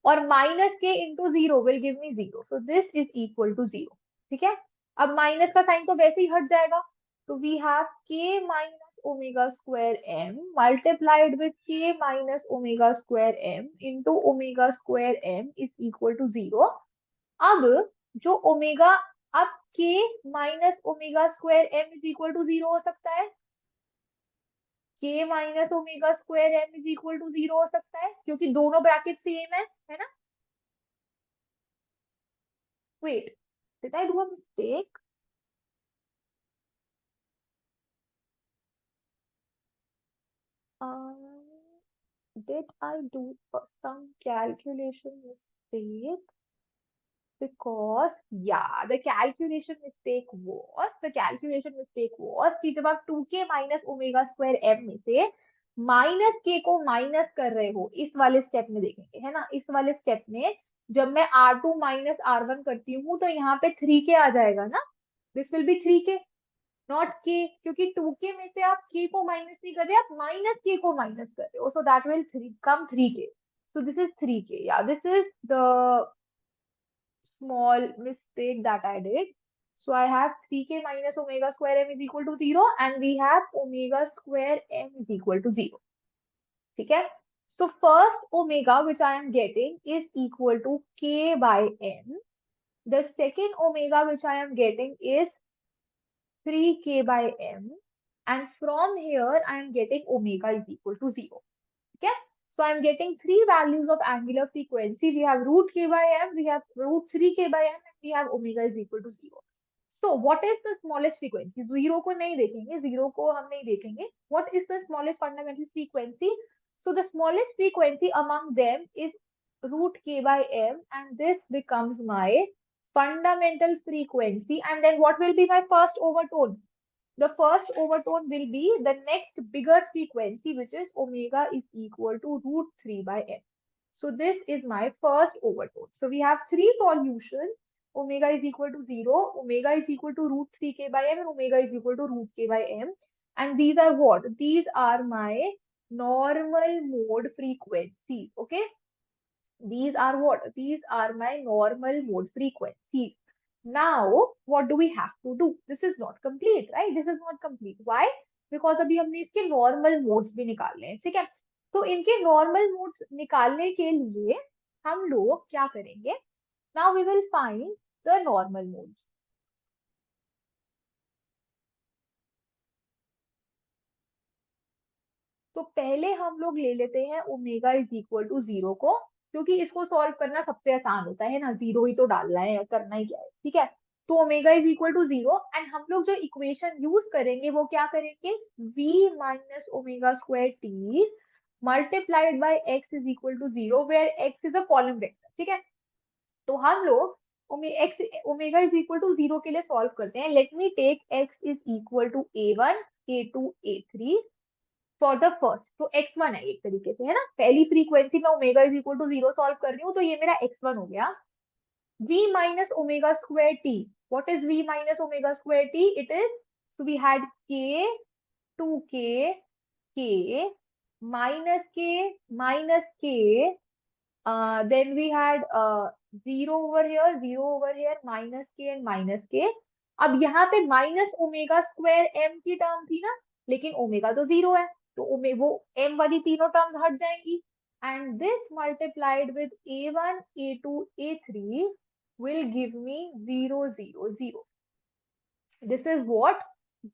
और minus k into zero will give me zero, so this is equal to zero. ठीक है, अब माइनस का साइन तो वैसे ही हट जाएगा, तो we have K minus omega square M multiplied with K minus omega square M into omega square M is equal to zero. अब जो ओमेगा, अब K minus omega square M is equal to zero हो सकता है, K minus omega square M is equal to zero हो सकता है, क्योंकि दोनों ब्रैकेट सेम है ना। Wait, did I do a mistake, did I do some calculation mistake? Because yeah, the calculation mistake was कि जब आप 2k minus omega square M में से माइनस के को माइनस कर रहे हो, इस वाले स्टेप में देखेंगे, है ना, इस वाले स्टेप में जब मैं R2 माइनस R1 करती हूँ तो यहाँ पे 3k आ जाएगा ना, this will be 3k not के, क्योंकि 2k में से आप k को माइनस नहीं कर रहे, आप माइनस k को माइनस कर रहे हो, so that will come 3k, so this is 3k, या this is the small mistake that I did. So I have 3k minus omega square m is equal to 0, and we have omega square m is equal to 0. ठीक है? So first omega which I am getting is equal to k by m. The second omega which I am getting is 3k by m. And from here I am getting omega is equal to 0. Okay, so I'm getting three values of angular frequency. We have root k by m, we have root 3k by m, and we have omega is equal to 0. So what is the smallest frequency? Zero को नहीं देखेंगे, zero को हम नहीं देखेंगे. What is the smallest fundamental frequency? So the smallest frequency among them is root k by m, and this becomes my fundamental frequency. And then what will be my first overtone? The first overtone will be the next bigger frequency, which is omega is equal to root 3 by m. So this is my first overtone. So we have three solutions. Omega is equal to 0, omega is equal to root 3k by m, and omega is equal to root k by m. And these are what? These are my normal mode frequencies. Okay. These are what? These are my normal mode frequencies. Now, what do we have to do? This is not complete, right? This is not complete. Why? Because अभी हमने इसके normal modes भी निकालने हैं, ठीक है? तो इनके normal modes निकालने के लिए हम लोग क्या करेंगे? Now we will find the normal modes. तो पहले हम लोग ले लेते हैं ओमेगा इज इक्वल टू 0 को, क्योंकि इसको सॉल्व करना सबसे आसान होता है ना, जीरो ही तो डालना है, करना ही क्या है, ठीक है। तो omega is equal to 0, and हम लोग जो इक्वेशन यूज करेंगे वो क्या करेंगे, v minus omega square t multiplied by x is equal to 0, where x is a column vector, ठीक है। तो हम लोग ओमेगा इज इक्वल टू 0 के लिए सॉल्व करते हैं। Let me take x is equal to a1 a2 a3 for the first, तो x1 है एक तरीके से, है ना, पहली फ्रीक्वेंसी में omega is equal to 0 solve कर रही हूँ, तो ये मेरा x1 हो गया। v minus omega square t. What is v minus omega square t? It is, so we had k, 2k, k, minus k, then we had 0 over here, minus k and minus k. अब यहाँ पे minus omega square M की term थी ना, लेकिन omega तो 0 है, तो वो m वाली तीनों टर्म्स हट जाएंगी, and this multiplied with a1, a2, a3 will give me 0, 0, 0. This is what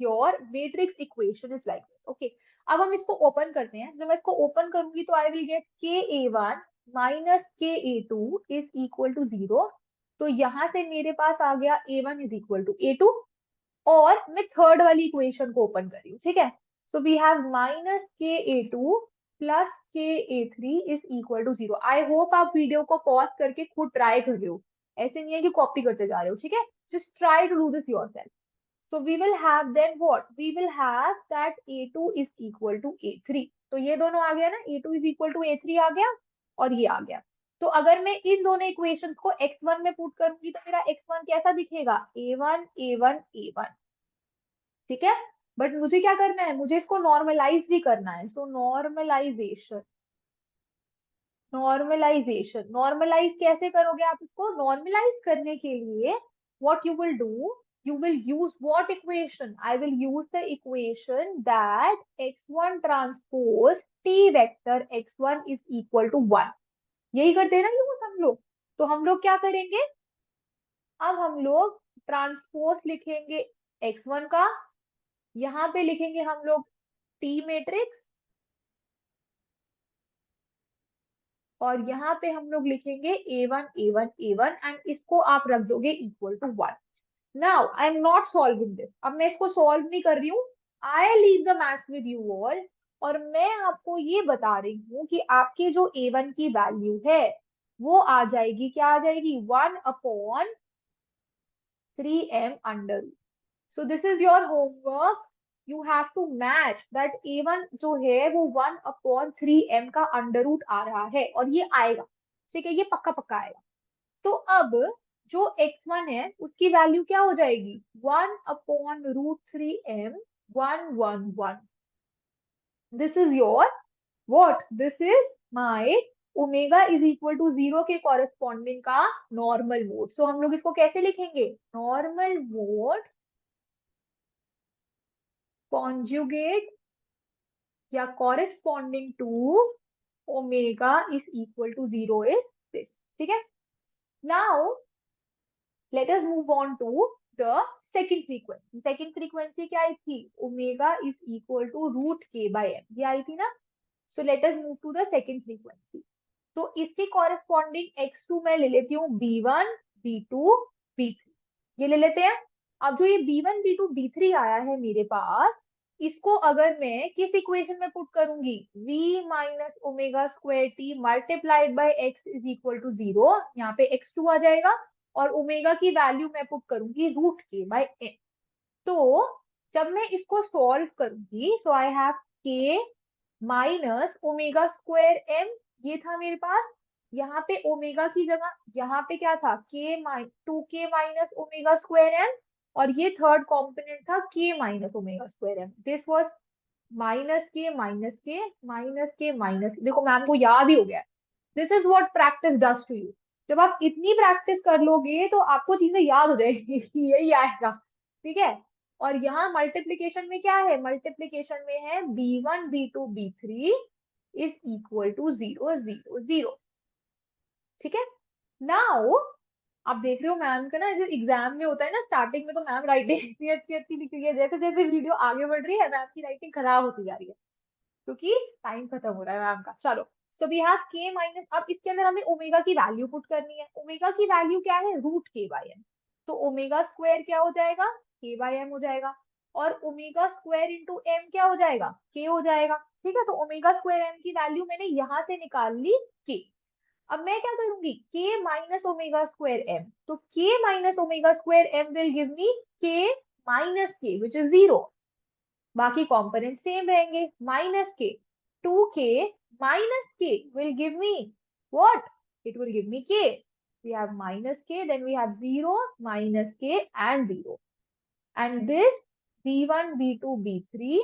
your matrix equation is like. Okay. अब हम इसको ओपन करते हैं. जब मैं इसको ओपन करूंगी तो I will get ka1 minus ka2 is equal to 0. तो यहां से मेरे पास आ गया a1 is equal to a2, और मैं थर्ड वाली इक्वेशन को ओपन कर रही हूँ. ठीक है. So we have minus ka2 plus ka3 is equal to 0. I hope आप वीडियो को पॉज करके खुद ट्राई कर रहे हो, ऐसे नहीं है कि कॉपी करते जा रहे हो. ठीक है. Just try to do this yourself. So we will have then what? We will have that A2 is equal to A3. तो ये दोनों आ गया ना, A2 is equal to A3 आ गया, और ये आ गया. तो अगर मैं इन दोनों इक्वेशंस को x1 में पुट करूंगी तो मेरा x1 कैसा दिखेगा? A1, A1, A1. ठीक है. बट मुझे क्या करना है? मुझे इसको नॉर्मलाइज भी करना है. सो नॉर्मलाइजेशन, नॉर्मलाइज कैसे करोगे आप इसको? नॉर्मलाइज करने के लिए what you will do, you will use what equation? I will use the equation that x1 transpose t vector x1 is equal to 1. यही करते हैं ना यूज हम लोग. तो हम लोग क्या करेंगे? अब हम लोग ट्रांसपोज लिखेंगे x1 का, यहाँ पे लिखेंगे हम लोग t मैट्रिक्स, और यहाँ पे हम लोग लिखेंगे a1, a1, a1, एंड इसको आप रख दोगे equal to 1. Now I am not solving this. अब मैं इसको सॉल्व नहीं कर रही हूँ. I leave the maths with you all, और मैं आपको ये बता रही हूँ कि आपके जो a1 की वैल्यू है वो आ जाएगी, क्या आ जाएगी? 1/3m under root. So this is your homework. You have to match that a1 जो है वो 1/3m का अंडर रूट आ रहा है, और ये आएगा. ठीक है, ये पक्का पक्का आएगा. तो अब जो x1 है उसकी वैल्यू क्या हो जाएगी? 1/√3m 111. This is your what? This is my omega is equal to 0 के कॉरेस्पॉन्डिंग का नॉर्मल मोड. सो हम लोग इसको कैसे लिखेंगे? नॉर्मल मोड कॉन्जुगेट या corresponding to omega is equal to 0 is this. ठीक है. Now let us move on to the second frequency. Second frequency क्या आई थी? Omega is equal to root k by m. ये आई थी ना. So let us move to the second frequency. तो इसकी corresponding x2 मैं ले लेती हूँ b1, b2, b3. ये ले लेते हैं. अब जो ये b1, b2, b3 आया है मेरे पास, इसको अगर मैं किस इक्वेशन में पुट करूंगी? v minus omega square t multiplied by x is equal to 0. यहाँ पे x2 आ जाएगा, और ओमेगा की वैल्यू मैं पुट करूंगी रूट के बाय एम. तो जब मैं इसको सॉल्व करूंगी, सो I have K minus omega square m, ये था मेरे पास. यहाँ पे ओमेगा की जगह यहाँ पे क्या था? K minus omega square M, और ये थर्ड कॉम्पोनेंट था k minus omega square m. This was minus k minus k minus k minus. देखो मैम को याद ही हो गया. This is what practice does to you. जब आप इतनी प्रैक्टिस कर लोगे तो आपको चीजें याद हो जाएगी. यही आएगा. ठीक है. और यहाँ मल्टीप्लीकेशन में क्या है? मल्टीप्लीकेशन में है b1, b2, b3 is equal to 0, 0, 0. ठीक है. नाउ आप देख रहे हो मैम का ना, जैसे एग्जाम में होता है ना, स्टार्टिंग में तो मैम राइटिंग इतनी अच्छी अच्छी लिख रही है, जैसे जैसे वीडियो आगे बढ़ रही है मैम की राइटिंग खराब होती जा रही है, क्योंकि टाइम खत्म हो रहा है मैम का. चलो. सो वी हैव के माइनस, अब इसके अंदर हमें ओमेगा की वैल्यू पुट करनी है. ओमेगा की वैल्यू क्या है? रूट के बाय एम. तो ओमेगा स्क्वायर क्या हो जाएगा? के बाय एम हो जाएगा, और ओमेगा स्क्वायर इंटू एम क्या हो जाएगा? के हो जाएगा. ठीक है. तो ओमेगा स्क्वायर एम की वैल्यू मैंने यहां से निकाल ली के. अब मैं क्या करूंगी? के माइनस ओमेगा स्क्वायर एम. तो k minus omega square m will give me k minus के विच इज 0. बाकी कॉम्पोनेंट सेम रहेंगे. Minus k 2k minus k will give me what? It will give me k. we have minus k, then we have 0, minus k and 0. And this b1, b2, b3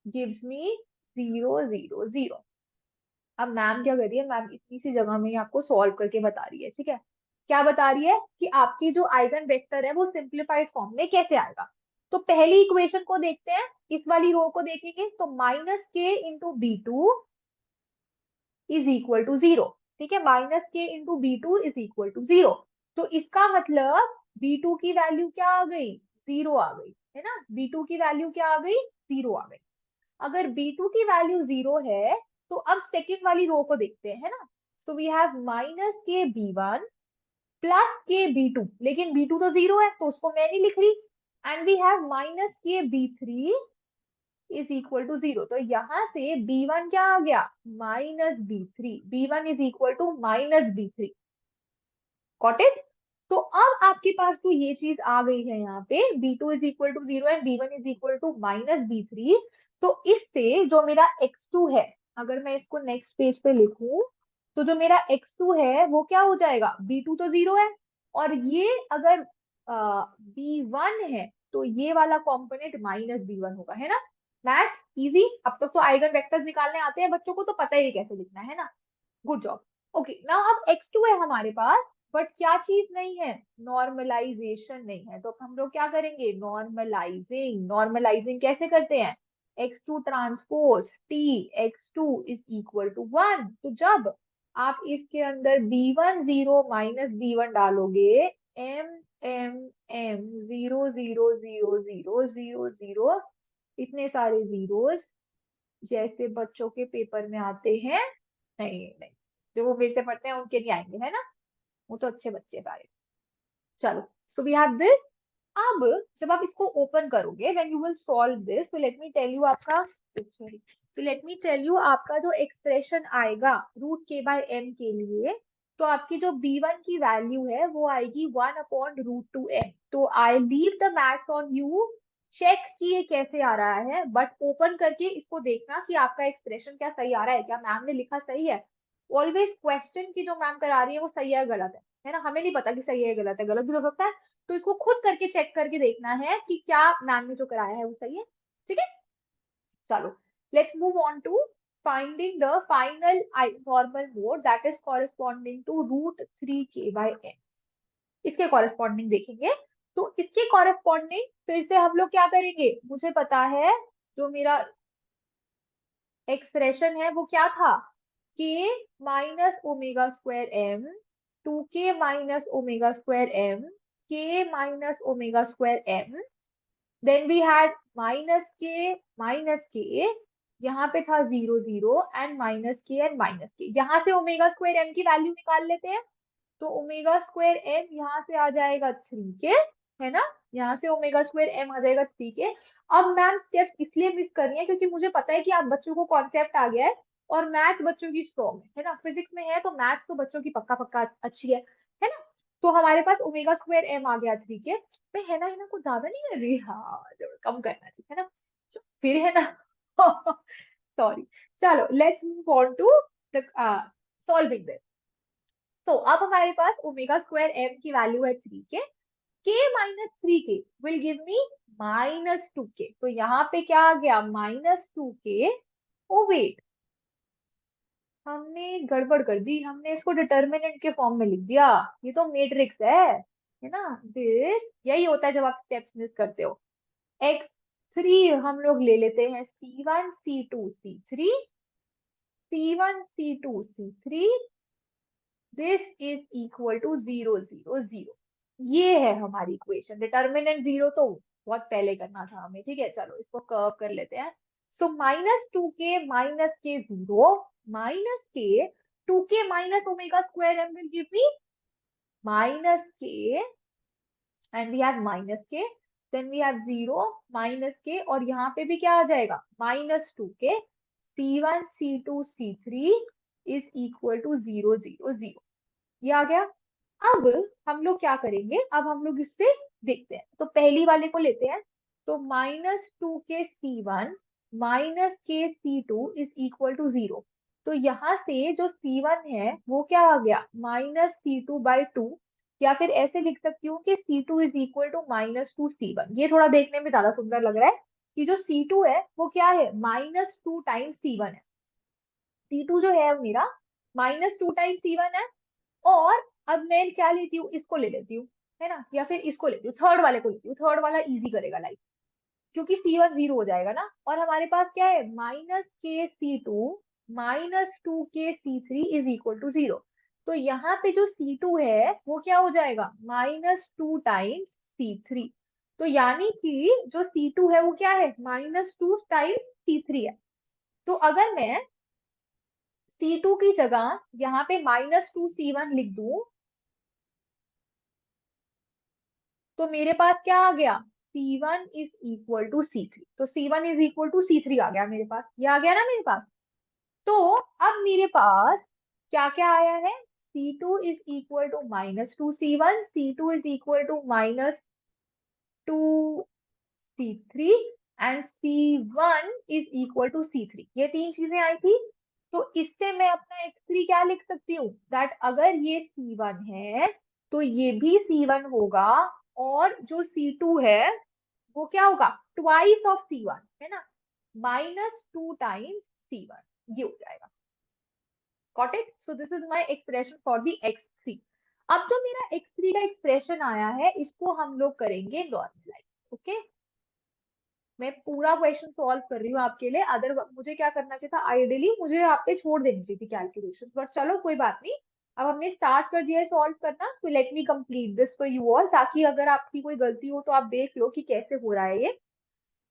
gives me 0, 0, 0. अब ma'am क्या कर रही है, ma'am इतनी सी जगह में ही आपको solve करके बता रही है, ठीक है। क्या बता रही है कि आपकी जो आइगन वेक्टर है वो सिंप्लीफाइड फॉर्म में कैसे आएगा। तो पहली इक्वेशन को देखते हैं, इस वाली रो को देखेंगे तो minus k into b two is equal to 0, ठीक है। Minus k into b two is equal to 0। तो इसका मतलब b2 की वैल्यू क्या आ गई, 0 आ गई, है ना। b2 की वैल्यू क्या आ गई, 0 आ गई। अगर b2 की वैल्यू 0 है तो अब सेकेंड वाली रो को देखते हैं, है ना। सो वी हैव माइनस के b1 प्लस के b2, लेकिन b2 तो 0 है तो उसको मैं नहीं लिख रही। एंड वी हैव माइनस के b3 इज इक्वल टू 0। तो यहां से b1 क्या आ गया, minus b3, b1 is equal to minus b3। Got it. तो अब आपके पास तो ये चीज आ गई है यहाँ पे, b2 is equal to 0 and b1 is equal to minus b3। तो इससे जो मेरा x2 है, अगर मैं इसको नेक्स्ट पेज पे लिखूं तो जो मेरा x2 है वो क्या हो जाएगा, b2 तो 0 है, और ये अगर b1 है तो ये वाला कॉम्पोनेंट माइनस b1 होगा, है ना। Maths easy. अब तक तो आइगन वेक्टर्स निकालने आते हैं बच्चों को, तो पता ही कैसे लिखना है ना। Good job. ओके, नाउ अब x2 है हमारे पास, बट क्या चीज नहीं है, नॉर्मलाइजेशन नहीं है। तो हम लोग क्या करेंगे, नॉर्मलाइजिंग। नॉर्मलाइजिंग कैसे करते हैं, x2 transpose t x2 is equal to 1। तो जब आप इसके अंदर b1 0 माइनस b1 डालोगे, m m m 0 0 0 0 0 0, इतने सारे जीरोस जैसे बच्चों के पेपर में आते हैं, नहीं नहीं, जो वो मेरे से पढ़ते हैं उनके नहीं आएंगे, है ना। वो तो अच्छे बच्चे सारे। चलो, सो वी हैव दिस। अब जब आप इसको ओपन करोगे, when you will solve this, तो लेट मी टेल यू आपका, सॉरी, तो लेट मी टेल यू आपका जो एक्सप्रेशन आएगा रूट के बाय एम के लिए, तो आपकी जो b1 की वैल्यू है वो आएगी 1 अपॉन रूट टू एम। तो I leave the maths on you, check कि ये कैसे आ रहा है, बट ओपन करके इसको देखना कि आपका एक्सप्रेशन क्या सही आ रहा है, क्या मैम ने लिखा सही है। ऑलवेज क्वेश्चन की जो मैम करा रही है वो सही है गलत है ना, हमें नहीं पता कि सही है गलत है, गलत भी हो सकता है। तो इसको खुद करके चेक करके देखना है कि क्या मैम ने जो कराया है वो सही है, ठीक है। चलो, let's move on to finding the final normal mode that is corresponding to root 3k by n। इसके कॉरेस्पॉन्डिंग देखेंगे। तो इसके कॉरेस्पॉन्डिंग फिर से हम लोग क्या करेंगे, मुझे पता है जो मेरा एक्सप्रेशन है वो क्या था, k minus omega square m, 2k minus omega square m, k minus omega square m, then we had minus k, यहाँ पे था 0 0 and minus k and minus k. यहाँ से ओमेगा स्क्वायर m की वैल्यू निकाल लेते हैं। तो ओमेगा स्क्वायर m यहाँ से आ जाएगा 3k, है ना। यहाँ से ओमेगा स्क्वायर m आ जाएगा 3k। अब मैम स्टेप्स इसलिए मिस कर रही है क्योंकि मुझे पता है कि आप बच्चों को कॉन्सेप्ट आ गया है, और मैथ बच्चों की स्ट्रॉन्ग है ना। फिजिक्स में है तो मैथ तो बच्चों की पक्का पक्का अच्छी है ना। तो हमारे पास ओमेगा स्क्वायर m आ गया 3k। मैं है ना कुछ ज्यादा नहीं कर रही, हाँ जरूर कम करना चाहिए, है ना। फिर है ना सॉरी। चलो, let's move on to the solving this. तो अब हमारे पास ओमेगा स्क्वायर m की वैल्यू है 3k, k minus 3k will give me minus 2k। तो यहाँ पे क्या आ गया, माइनस 2k। ओ वेट, हमने गड़बड़ कर दी, हमने इसको डिटर्मिनेंट के फॉर्म में लिख दिया। ये तो मैट्रिक्स है ना। दिस यही होता है जब आप स्टेप्स मिस करते हो। x3 हम लोग ले लेते हैं c1 c2 c3, c1 c2 c3, this is equal to 0 0 0। ये है हमारी इक्वेशन। डिटर्मिनेंट 0 तो बहुत पहले करना था हमें, ठीक है। चलो इसको कर्व कर लेते हैं। So minus 2k minus k 0, minus k 2k minus omega square m will give me minus k, and we have minus के, देन वी हैव 0 माइनस के, और यहाँ पे भी क्या आ जाएगा, minus 2k, c1 c2 c3 is equal to 0 0 0। ये आ गया। अब हम लोग क्या करेंगे, अब हम लोग इससे देखते हैं। तो पहली वाले को लेते हैं। तो minus 2k c1 minus k c2 is equal to 0। तो यहाँ से जो C1 है वो क्या आ गया, -C2/2, या फिर ऐसे लिख सकती हूँ कि C2 is equal to -2C1। ये थोड़ा देखने में ज्यादा सुंदर लग रहा है कि जो C2 है वो क्या है, -2 टाइम्स C1 है। C2 जो है मेरा -2 टाइम्स C1 है। और अब मैं क्या लेती हूँ, इसको ले लेती हूँ, है ना, या फिर इसको लेती हूँ, थर्ड वाले को लेती हूँ, थर्ड वाला इजी करेगा लाइफ, क्योंकि C1 0 हो जाएगा ना। और हमारे पास क्या है, -KC2 -2KC3 is equal to 0। तो यहाँ पे जो C2 है वो क्या हो जाएगा, -2 टाइम्स C3। तो यानी कि जो C2 है वो क्या है, -2 टाइम्स C3 है। तो अगर मैं C2 की जगह यहाँ पे -2C1 लिख दूं, तो मेरे पास क्या आ गया, C1 is equal to C3। तो C1 is equal to C3 आ गया मेरे पास, ये आ गया ना मेरे पास। तो अब मेरे पास क्या क्या आया है, C2 is equal to -2C1, C2 is equal to -2C3 and C1 is equal to C3। ये तीन चीजें आई थी। तो इससे मैं अपना x3 क्या लिख सकती हूँ, दैट अगर ये C1 है तो ये भी C1 होगा, और जो C2 है वो क्या होगा, ट्वाइस ऑफ C1, है ना, -2 टाइम्स C1, ये हो जाएगा। Got it? So this is my expression for the x3। अब जो मेरा x3 का एक्सप्रेशन आया है इसको हम लोग करेंगे नॉर्मलाइज। ओके, मैं पूरा क्वेश्चन सॉल्व कर रही हूँ आपके लिए, अदर मुझे क्या करना चाहिए था, आइडियली मुझे यहाँ पे छोड़ देनी चाहिए थी कैलकुलेशंस, बट चलो कोई बात नहीं। अब हमने स्टार्ट कर दिया है सॉल्व करना, तो let me complete this for you all, ताकि अगर आपकी कोई गलती हो तो आप देख लो कि कैसे हो रहा है ये।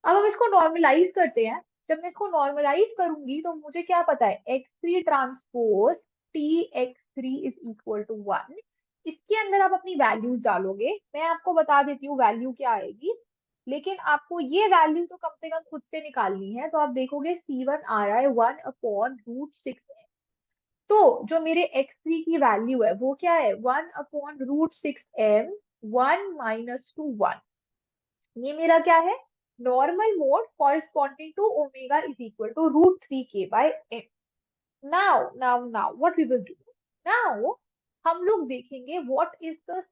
अब हम इसको नॉर्मलाइज करते हैं। जब मैं इसको नॉर्मलाइज करूंगी तो मुझे क्या पता है, x3 transpose TX3 is equal to 1। इसके अंदर आप अपनी वैल्यूज डालोगे, मैं आपको बता देती हूँ वैल्यू क्या आएगी, लेकिन आपको ये वैल्यू तो कम से कम खुद से निकालनी है। तो आप देखोगे C1 आ रहा है 1/√6। तो जो मेरे x3 की वैल्यू है वो क्या है, 1/√6m, 1 - 1। ये मेरा क्या है, normal mode corresponding to omega is equal to √3k/m। Now what we will do, now हम लोग देखेंगे what is the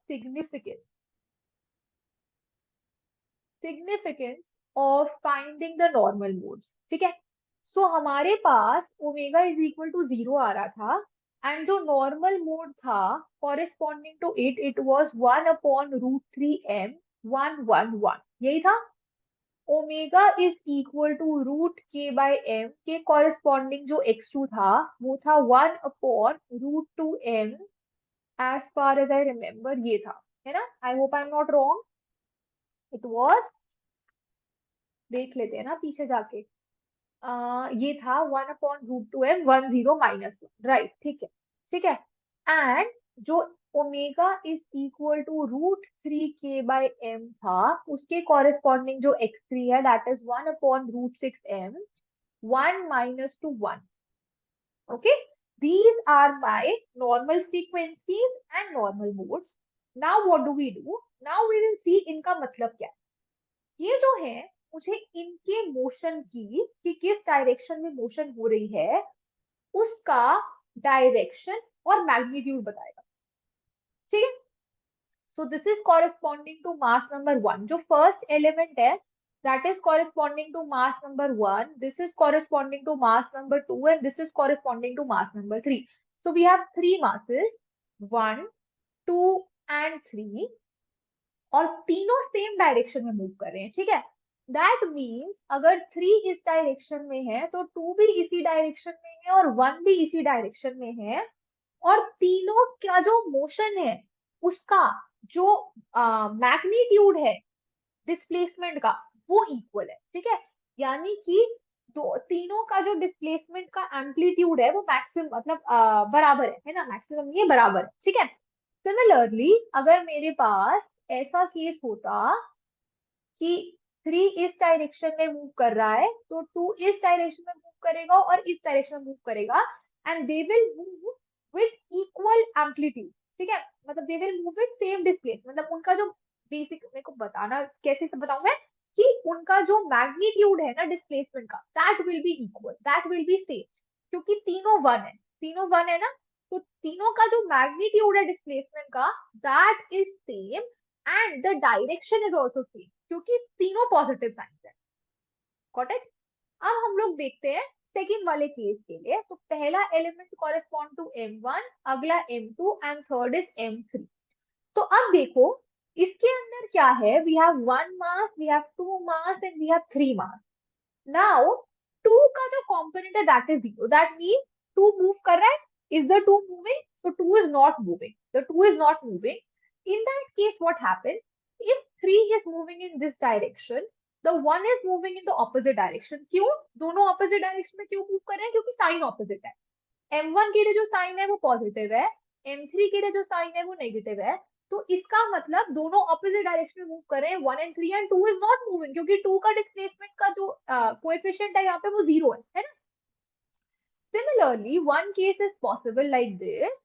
significance of finding the normal modes. ठीक है, सो हमारे पास ओमेगा इज इक्वल टू 0 आ रहा था, एंड जो नॉर्मल मोड था corresponding to it was 1/√3m 1 यही था। Omega is equal to √k/m के कॉरेस्पॉन्डिंग जो x2 था वो था 1/√2m, as far as I remember ये था, है ना, I hope I am not wrong, it was, देख लेते हैं ना पीछे जाके। ये था 1/√2m 10 - 1, राइट, ठीक है, ठीक है। एंड जो omega is equal to √3k/m था उसके कॉरेस्पॉन्डिंग जो x3 है that is 1/√6m 1 - 1। Okay, these are my normal frequencies and normal modes। Now what do we do? Now we will see इनका मतलब क्या है। ये जो है मुझे इनके मोशन की, कि किस डायरेक्शन में मोशन हो रही है उसका डायरेक्शन और मैग्नीट्यूड बताएगा। ठीक है, so this is corresponding to mass number 1, जो फर्स्ट एलिमेंट है that is corresponding to mass number 1, this is corresponding to mass number 2, and this is corresponding to mass number 3। So we have three masses, 1, 2 and 3, और तीनों same direction में move कर रहे हैं। ठीक है, दैट मीन्स अगर 3 इस डायरेक्शन में है तो 2 भी इसी डायरेक्शन में है और 1 भी इसी डायरेक्शन में है, और तीनों का जो मोशन है उसका जो मैग्नीट्यूड है डिस्प्लेसमेंट का वो इक्वल है। ठीक है, यानी कि दो तीनों का जो डिस्प्लेसमेंट का एम्पलीट्यूड है वो मैक्सिमम मतलब बराबर है ना, मैक्सिमम ये बराबर है। ठीक है, सिमिलरली अगर मेरे पास ऐसा केस होता कि 3 इस डायरेक्शन में मूव कर रहा है तो 2 इस डायरेक्शन में मूव करेगा और इस डायरेक्शन में मूव करेगा, and they will move with equal amplitude. ठीक है, मतलब they will move with same displace, मतलब उनका जो बेसिक, मेरे को बताना कैसे से बताऊं मैं, कि उनका जो मैग्नीट्यूड है ना डिस्प्लेसमेंट का, that will be equal, that will be same. क्योंकि तीनों वन है ना, तो तीनों का जो मैग्नीट्यूड है डिस्प्लेसमेंट का that is same and the direction is also same, क्योंकि तीनों पॉजिटिव साइंस है। Got it? अब हम लोग देखते हैं सेकंड वाले केस के लिए। तो पहला एलिमेंट कॉरेस्पॉन्ड टू m1, अगला m2 and third is m3। तो अब देखो इसके अंदर क्या है, we have one mass, we have two mass and we have three mass. Now two का जो कॉम्पोनेंट है that is zero, that mean two move कर रहा है। Is the two moving? So two is not moving, the two is not moving. In that case what happens, if three is moving in this direction, the one is moving in the opposite direction. क्यों दोनों opposite direction में क्यों move कर रहे हैं? क्योंकि sign opposite है। m1 के लिए जो साइन है वो पॉजिटिव है, m3 के लिए जो साइन है वो नेगेटिव है। तो इसका मतलब दोनों ऑपोजिट डायरेक्शन में मूव कर रहे हैं, 1 and 3, and 2 is not moving क्योंकि 2 का डिस्प्लेसमेंट का जो कोएफिशिएंट है यहाँ पे वो जीरो है ना। Similarly one case is possible like this,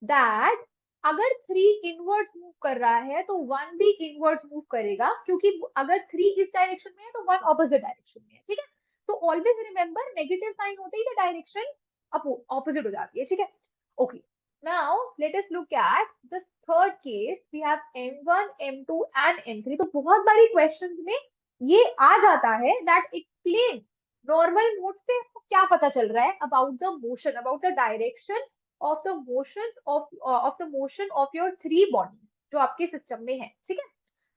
that अगर 3 इनवर्ड्स मूव कर रहा है तो 1 भी इनवर्ड्स मूव करेगा, क्योंकि अगर 3 इस डायरेक्शन में है तो 1 ऑपोजिट डायरेक्शन में है। ठीक है, तो ऑलवेज रिमेंबर नेगेटिव साइन होते ही तो डायरेक्शन ऑपोजिट हो जाती है। ठीक है, okay. Now let us look at the third case, we have m1 m2 and m3। तो बहुत बारी क्वेश्चंस में ये आ जाता है दैट एक्सप्लेन नॉर्मल मोड से क्या पता चल रहा है about the motion, about the direction of the motion of your three bodies जो आपके सिस्टम में है। ठीक है,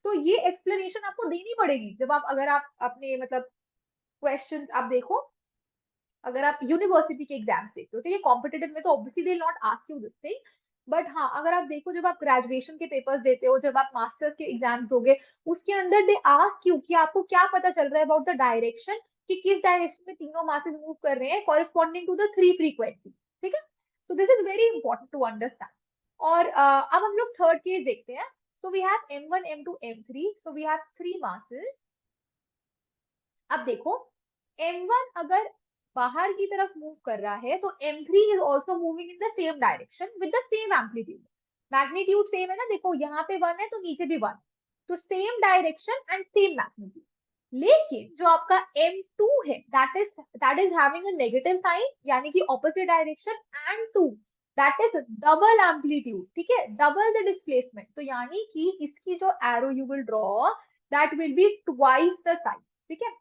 तो ये एक्सप्लेनेशन आपको देनी पड़ेगी जब आप, अगर आप अपने मतलब क्वेश्चंस आप देखो, अगर आप यूनिवर्सिटी के एग्जाम्स देखते हो। ठीक है, कॉम्पिटिटिव में तो obviously they not ask you this thing, but हाँ अगर आप देखो जब आप ग्रेजुएशन के पेपर्स देते हो, जब आप मास्टर्स के एग्जाम्स दोगे, उसके अंदर दे आस्क यू कि आपको क्या पता चल रहा है अबाउट द डायरेक्शन, कि किस डायरेक्शन में तीनों मासेस मूव कर रहे हैं corresponding to the three frequency. ठीक है, so this is very important to understand। और अब हम लोग थर्ड केस देखते हैं। so we have m1 m2 m3, so we have three masses। अब देखो m1 अगर बाहर की तरफ मूव कर रहा है तो m3 is also moving in the same direction with the same amplitude, magnitude same है ना, देखो यहाँ पे 1 है तो नीचे भी 1, तो same direction and same magnitude. लेकिन जो आपका m2 है that is having a negative sign, यानी कि opposite direction, and 2 that is double amplitude। ठीक है, double the displacement, तो यानी कि इसकी जो arrow you will draw that will be twice the size। ठीक है,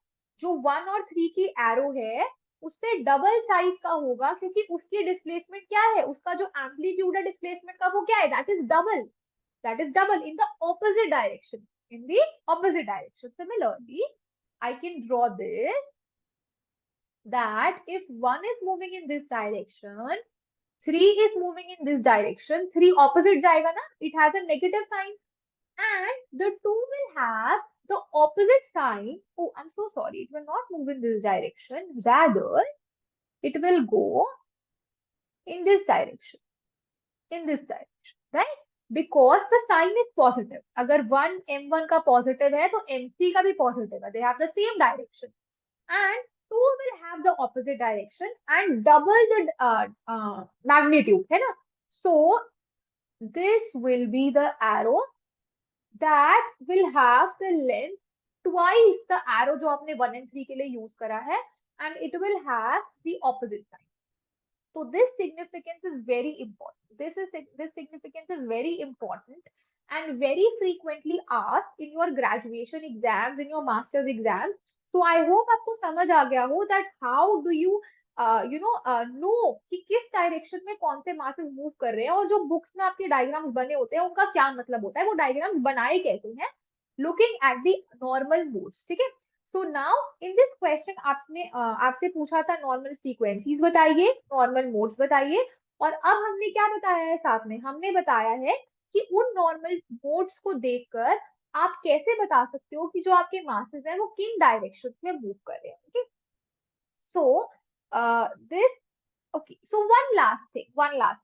जो 1 और 3 की arrow है उससे डबल साइज का होगा, क्योंकि उसकी डिस्प्लेसमेंट क्या है, उसका जो एम्पलीट्यूड है डिस्प्लेसमेंट का वो क्या है, that is double in the opposite direction, in the opposite direction। Similarly, I can draw this, that if 1 is moving in this direction, 3 is moving in this direction, 3 opposite जाएगा ना, it has a negative sign, and the 2 will have the opposite sign। Oh, I'm so sorry, it will not move in this direction, rather it will go in this direction, right? Because the sign is positive। अगर 1 m1 का positive है तो m3 का भी positive है, they have the same direction, and 2 will have the opposite direction and double the magnitude, है ना। So this will be the arrow that will have the length twice the arrow जो आपने 1 and 3 के लिए use करा है, and it will have the opposite sign। So this significance is very important, this significance is very important and very frequently asked in your graduation exams, in your master's exams। So I hope आपको समझ आ गया हो that how do you know कि किस direction में कौन से masses move कर रहे हैं, और जो बुक्स में आपके डायग्राम्स बने होते हैं उनका क्या मतलब होता है, वो डायग्राम्स बनाए कैसे हैं, looking at the normal modes. ठीक है, तो नाउ इन दिस क्वेश्चन आपसे पूछा था नॉर्मल फ्रीक्वेंसीज बताइए, नॉर्मल मोड्स बताइए, और अब हमने क्या बताया है साथ में, हमने बताया है कि उन नॉर्मल मोड्स को देखकर आप कैसे बता सकते हो कि जो आपके मासेस हैं वो किन डायरेक्शन में मूव कर रहे हैं। Okay, so this okay, so one last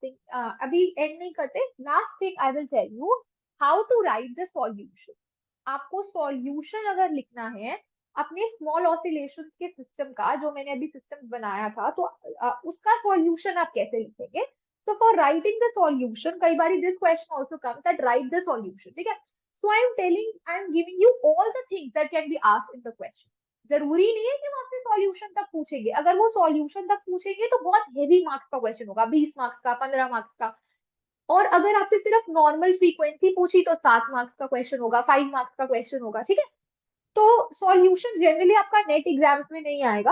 thing अभी एंड नहीं करते, last thing I will tell you how to write the solution. आपको सॉल्यूशन अगर लिखना है अपने स्मॉल ऑसिलेशन के सिस्टम का, जो मैंने अभी सिस्टम बनाया था, तो उसका सॉल्यूशन आप कैसे लिखेंगे। So for writing the solution, कई बार this question also comes that write the solution. ठीक है, so I am giving you all the things that can be asked in the question. जरूरी नहीं है कि वो आपसे सॉल्यूशन तक पूछेंगे, अगर वो सॉल्यूशन तक पूछेंगे तो बहुत हेवी मार्क्स का क्वेश्चन होगा, 20 मार्क्स का, 15 मार्क्स का। और अगर आपसे सिर्फ नॉर्मल फ्रीक्वेंसी पूछी तो 7 मार्क्स का क्वेश्चन होगा, 5 मार्क्स का क्वेश्चन होगा, ठीक है। तो सॉल्यूशन जनरली आपका नेट एग्जाम्स में नहीं आएगा,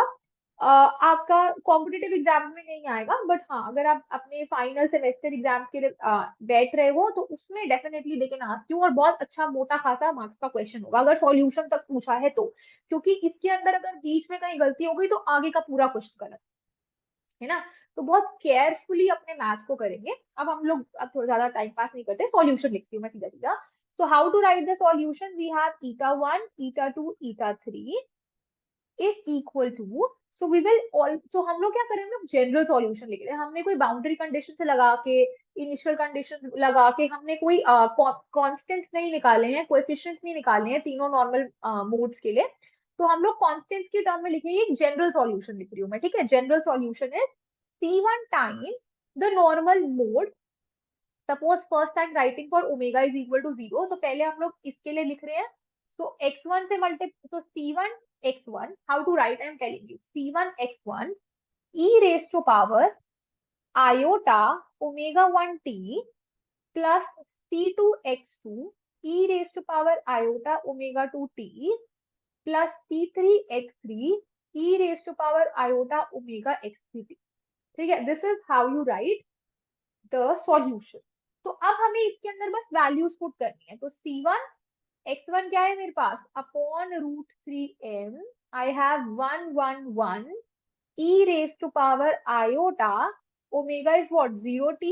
आपका कॉम्पिटिटिव एग्जाम्स में नहीं आएगा, बट हाँ अगर आप अपने फाइनल सेमेस्टर एग्जाम्स के लिए बैठ रहे हो तो उसमें definitely they can ask you, और बहुत अच्छा मोटा खासा मार्क्स का क्वेश्चन होगा अगर सॉल्यूशन तक पूछा है तो, क्योंकि इसके अंदर अगर बीच में कहीं गलती हो गई तो आगे का पूरा क्वेश्चन गलत है ना। तो बहुत केयरफुली अपने मैथ्स को करेंगे। अब हम लोग अब थोड़ा ज्यादा टाइम पास नहीं करते, सॉल्यूशन लिखती हूँ मैं सीधा सीधा। So how to write the solution? We have eta 1, eta 2, eta 3 is equal to, so we will all, so हम लोग क्या करेंगे, हम जनरल सॉल्यूशन लिख रहे हैं, हमने कोई बाउंड्री कंडीशन से लगा के, इनिशियल कंडीशन लगा के हमने कोई कांस्टेंट्स नहीं निकाले हैं, कोएफिशिएंट्स नहीं निकाले हैं तीनों नॉर्मल मोड्स के लिए। तो हम लोग कांस्टेंट्स की टर्म में लिखेंगे, एक जनरल सॉल्यूशन लिख रही हूँ मैं, ठीक है। General solution is C1 times the normal mode, suppose first time writing for omega is equal to 0, तो पहले हम लोग इसके लिए लिख रहे हैं, तो x1 से मल्टीप्लाई, तो C1 x1, how to write, I am telling you, C1 x1 e raise to power iota omega 1t plus C2 x2 e raise to power iota omega 2t plus C3 x3 e raise to power iota omega x3t, ठीक है। This is how you write the solution. तो अब हमें इसके अंदर बस values put करनी है, तो C1 x1 क्या है मेरे पास, upon root 3m, I have 111 e raise to power iota omega is what 0t,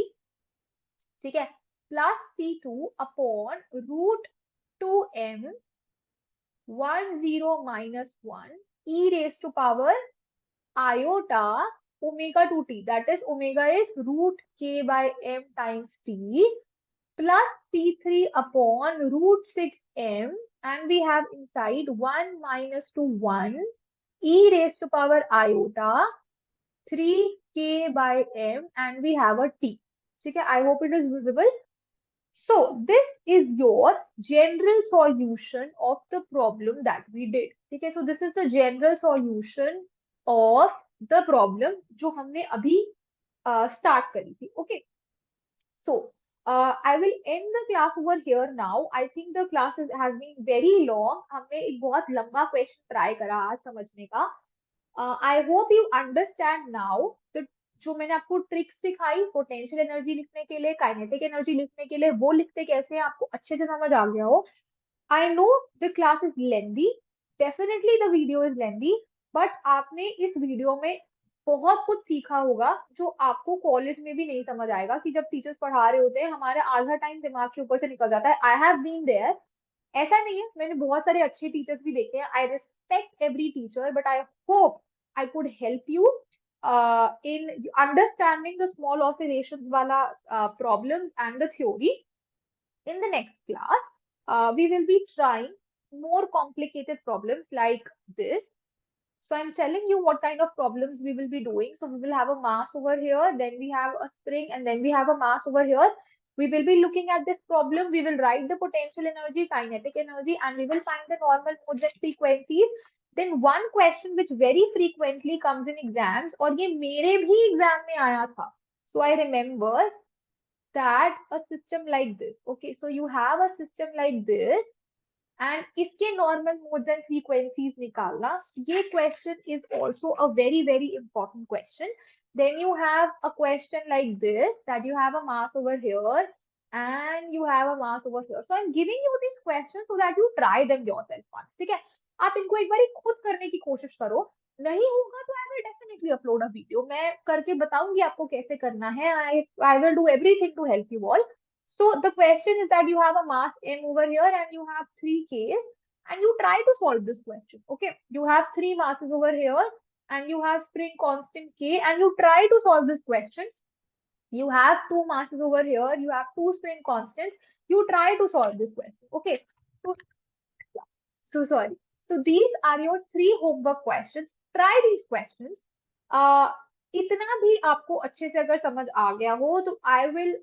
ठीक है, plus C2 upon root 2m 10 minus 1 e raised to power iota omega 2t, that is omega is root k by m times t, plus t3 upon root 6m, and we have inside 1 minus to 1 e raised to power iota 3k by m, and we have a t, ठीक है। I hope it is visible. So this is your general solution of the problem that we did, ठीक है। So this is the general solution of the problem जो हमने अभी start करी थी, okay। So I will end the class over here now. I think the class has been very long. हमने एक बहुत लंबा question try करा आज समझने का। I hope you understand now. तो जो मैंने आपको ट्रिक्स सिखाई पोटेंशियल एनर्जी लिखने के लिए, काइनेटिक एनर्जी लिखने के लिए, वो लिखते कैसे हैं आपको अच्छे से समझ आ गया हो। I know the class is lengthy, definitely the video is lengthy, but आपने इस वीडियो में बहुत कुछ सीखा होगा जो आपको कॉलेज में भी नहीं समझ आएगा, कि जब टीचर्स पढ़ा रहे होते हैं हमारा आधा टाइम दिमाग के ऊपर से निकल जाता है। आई हैव बीन देयर, ऐसा नहीं है, मैंने बहुत सारे अच्छे टीचर्स भी देखे हैं, I respect every teacher, but I hope I could help you in understanding the small oscillations wala problems and the theory. In the next class, we will be trying more complicated problems like this. So I'm telling you what kind of problems we will be doing. So we will have a mass over here, then we have a spring, and then we have a mass over here. We will be looking at this problem. We will write the potential energy, kinetic energy, and we will find the normal modes and frequencies. Then one question which very frequently comes in exams, और ये मेरे भी exam में आया था. So I remember that a system like this. Okay, so you have a system like this, and इसके normal modes and frequencies निकालना. ये question is also a very very important question. Then you have a question like this, that you have a mass over here and you have a mass over here. So I'm giving you these questions so that you try them yourself once. ठीक है, आप इनको एक बार खुद करने की कोशिश करो, नहीं होगा तो I will definitely upload a video. मैं करके बताऊंगी आपको कैसे करना है. I will do everything to help you all. So the question is that you have a mass m over here and you have 3Ks, and you try to solve this question. Okay, you have 3 masses over here and you have spring constant K, and you try to solve this question. You have 2 masses over here, you have 2 spring constants. You try to solve this question. Okay, so sorry. So these are your 3 homework questions. Try these questions. इतना भी आपको अच्छे से अगर समझ आ गया हो तो I will,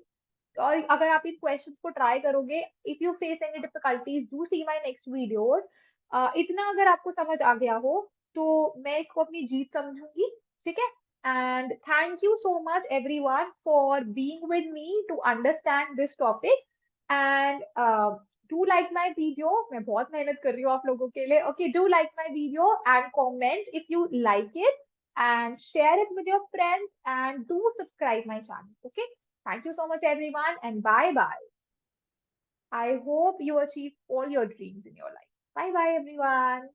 और अगर आप इन क्वेश्चंस को ट्राई करोगे, if you face any difficulties do see my next videos, इतना अगर आपको समझ आ गया हो तो मैं इसको अपनी जीत समझूंगी, ठीक है। And thank you so much everyone for being with me to understand this topic. And do like my video, मैं बहुत मेहनत कर रही हूँ आप लोगों के लिए। Okay, do like my video and comment if you like it and share it with your friends and do subscribe my channel. Okay, thank you so much everyone and bye bye. I hope you achieve all your dreams in your life. Bye bye everyone.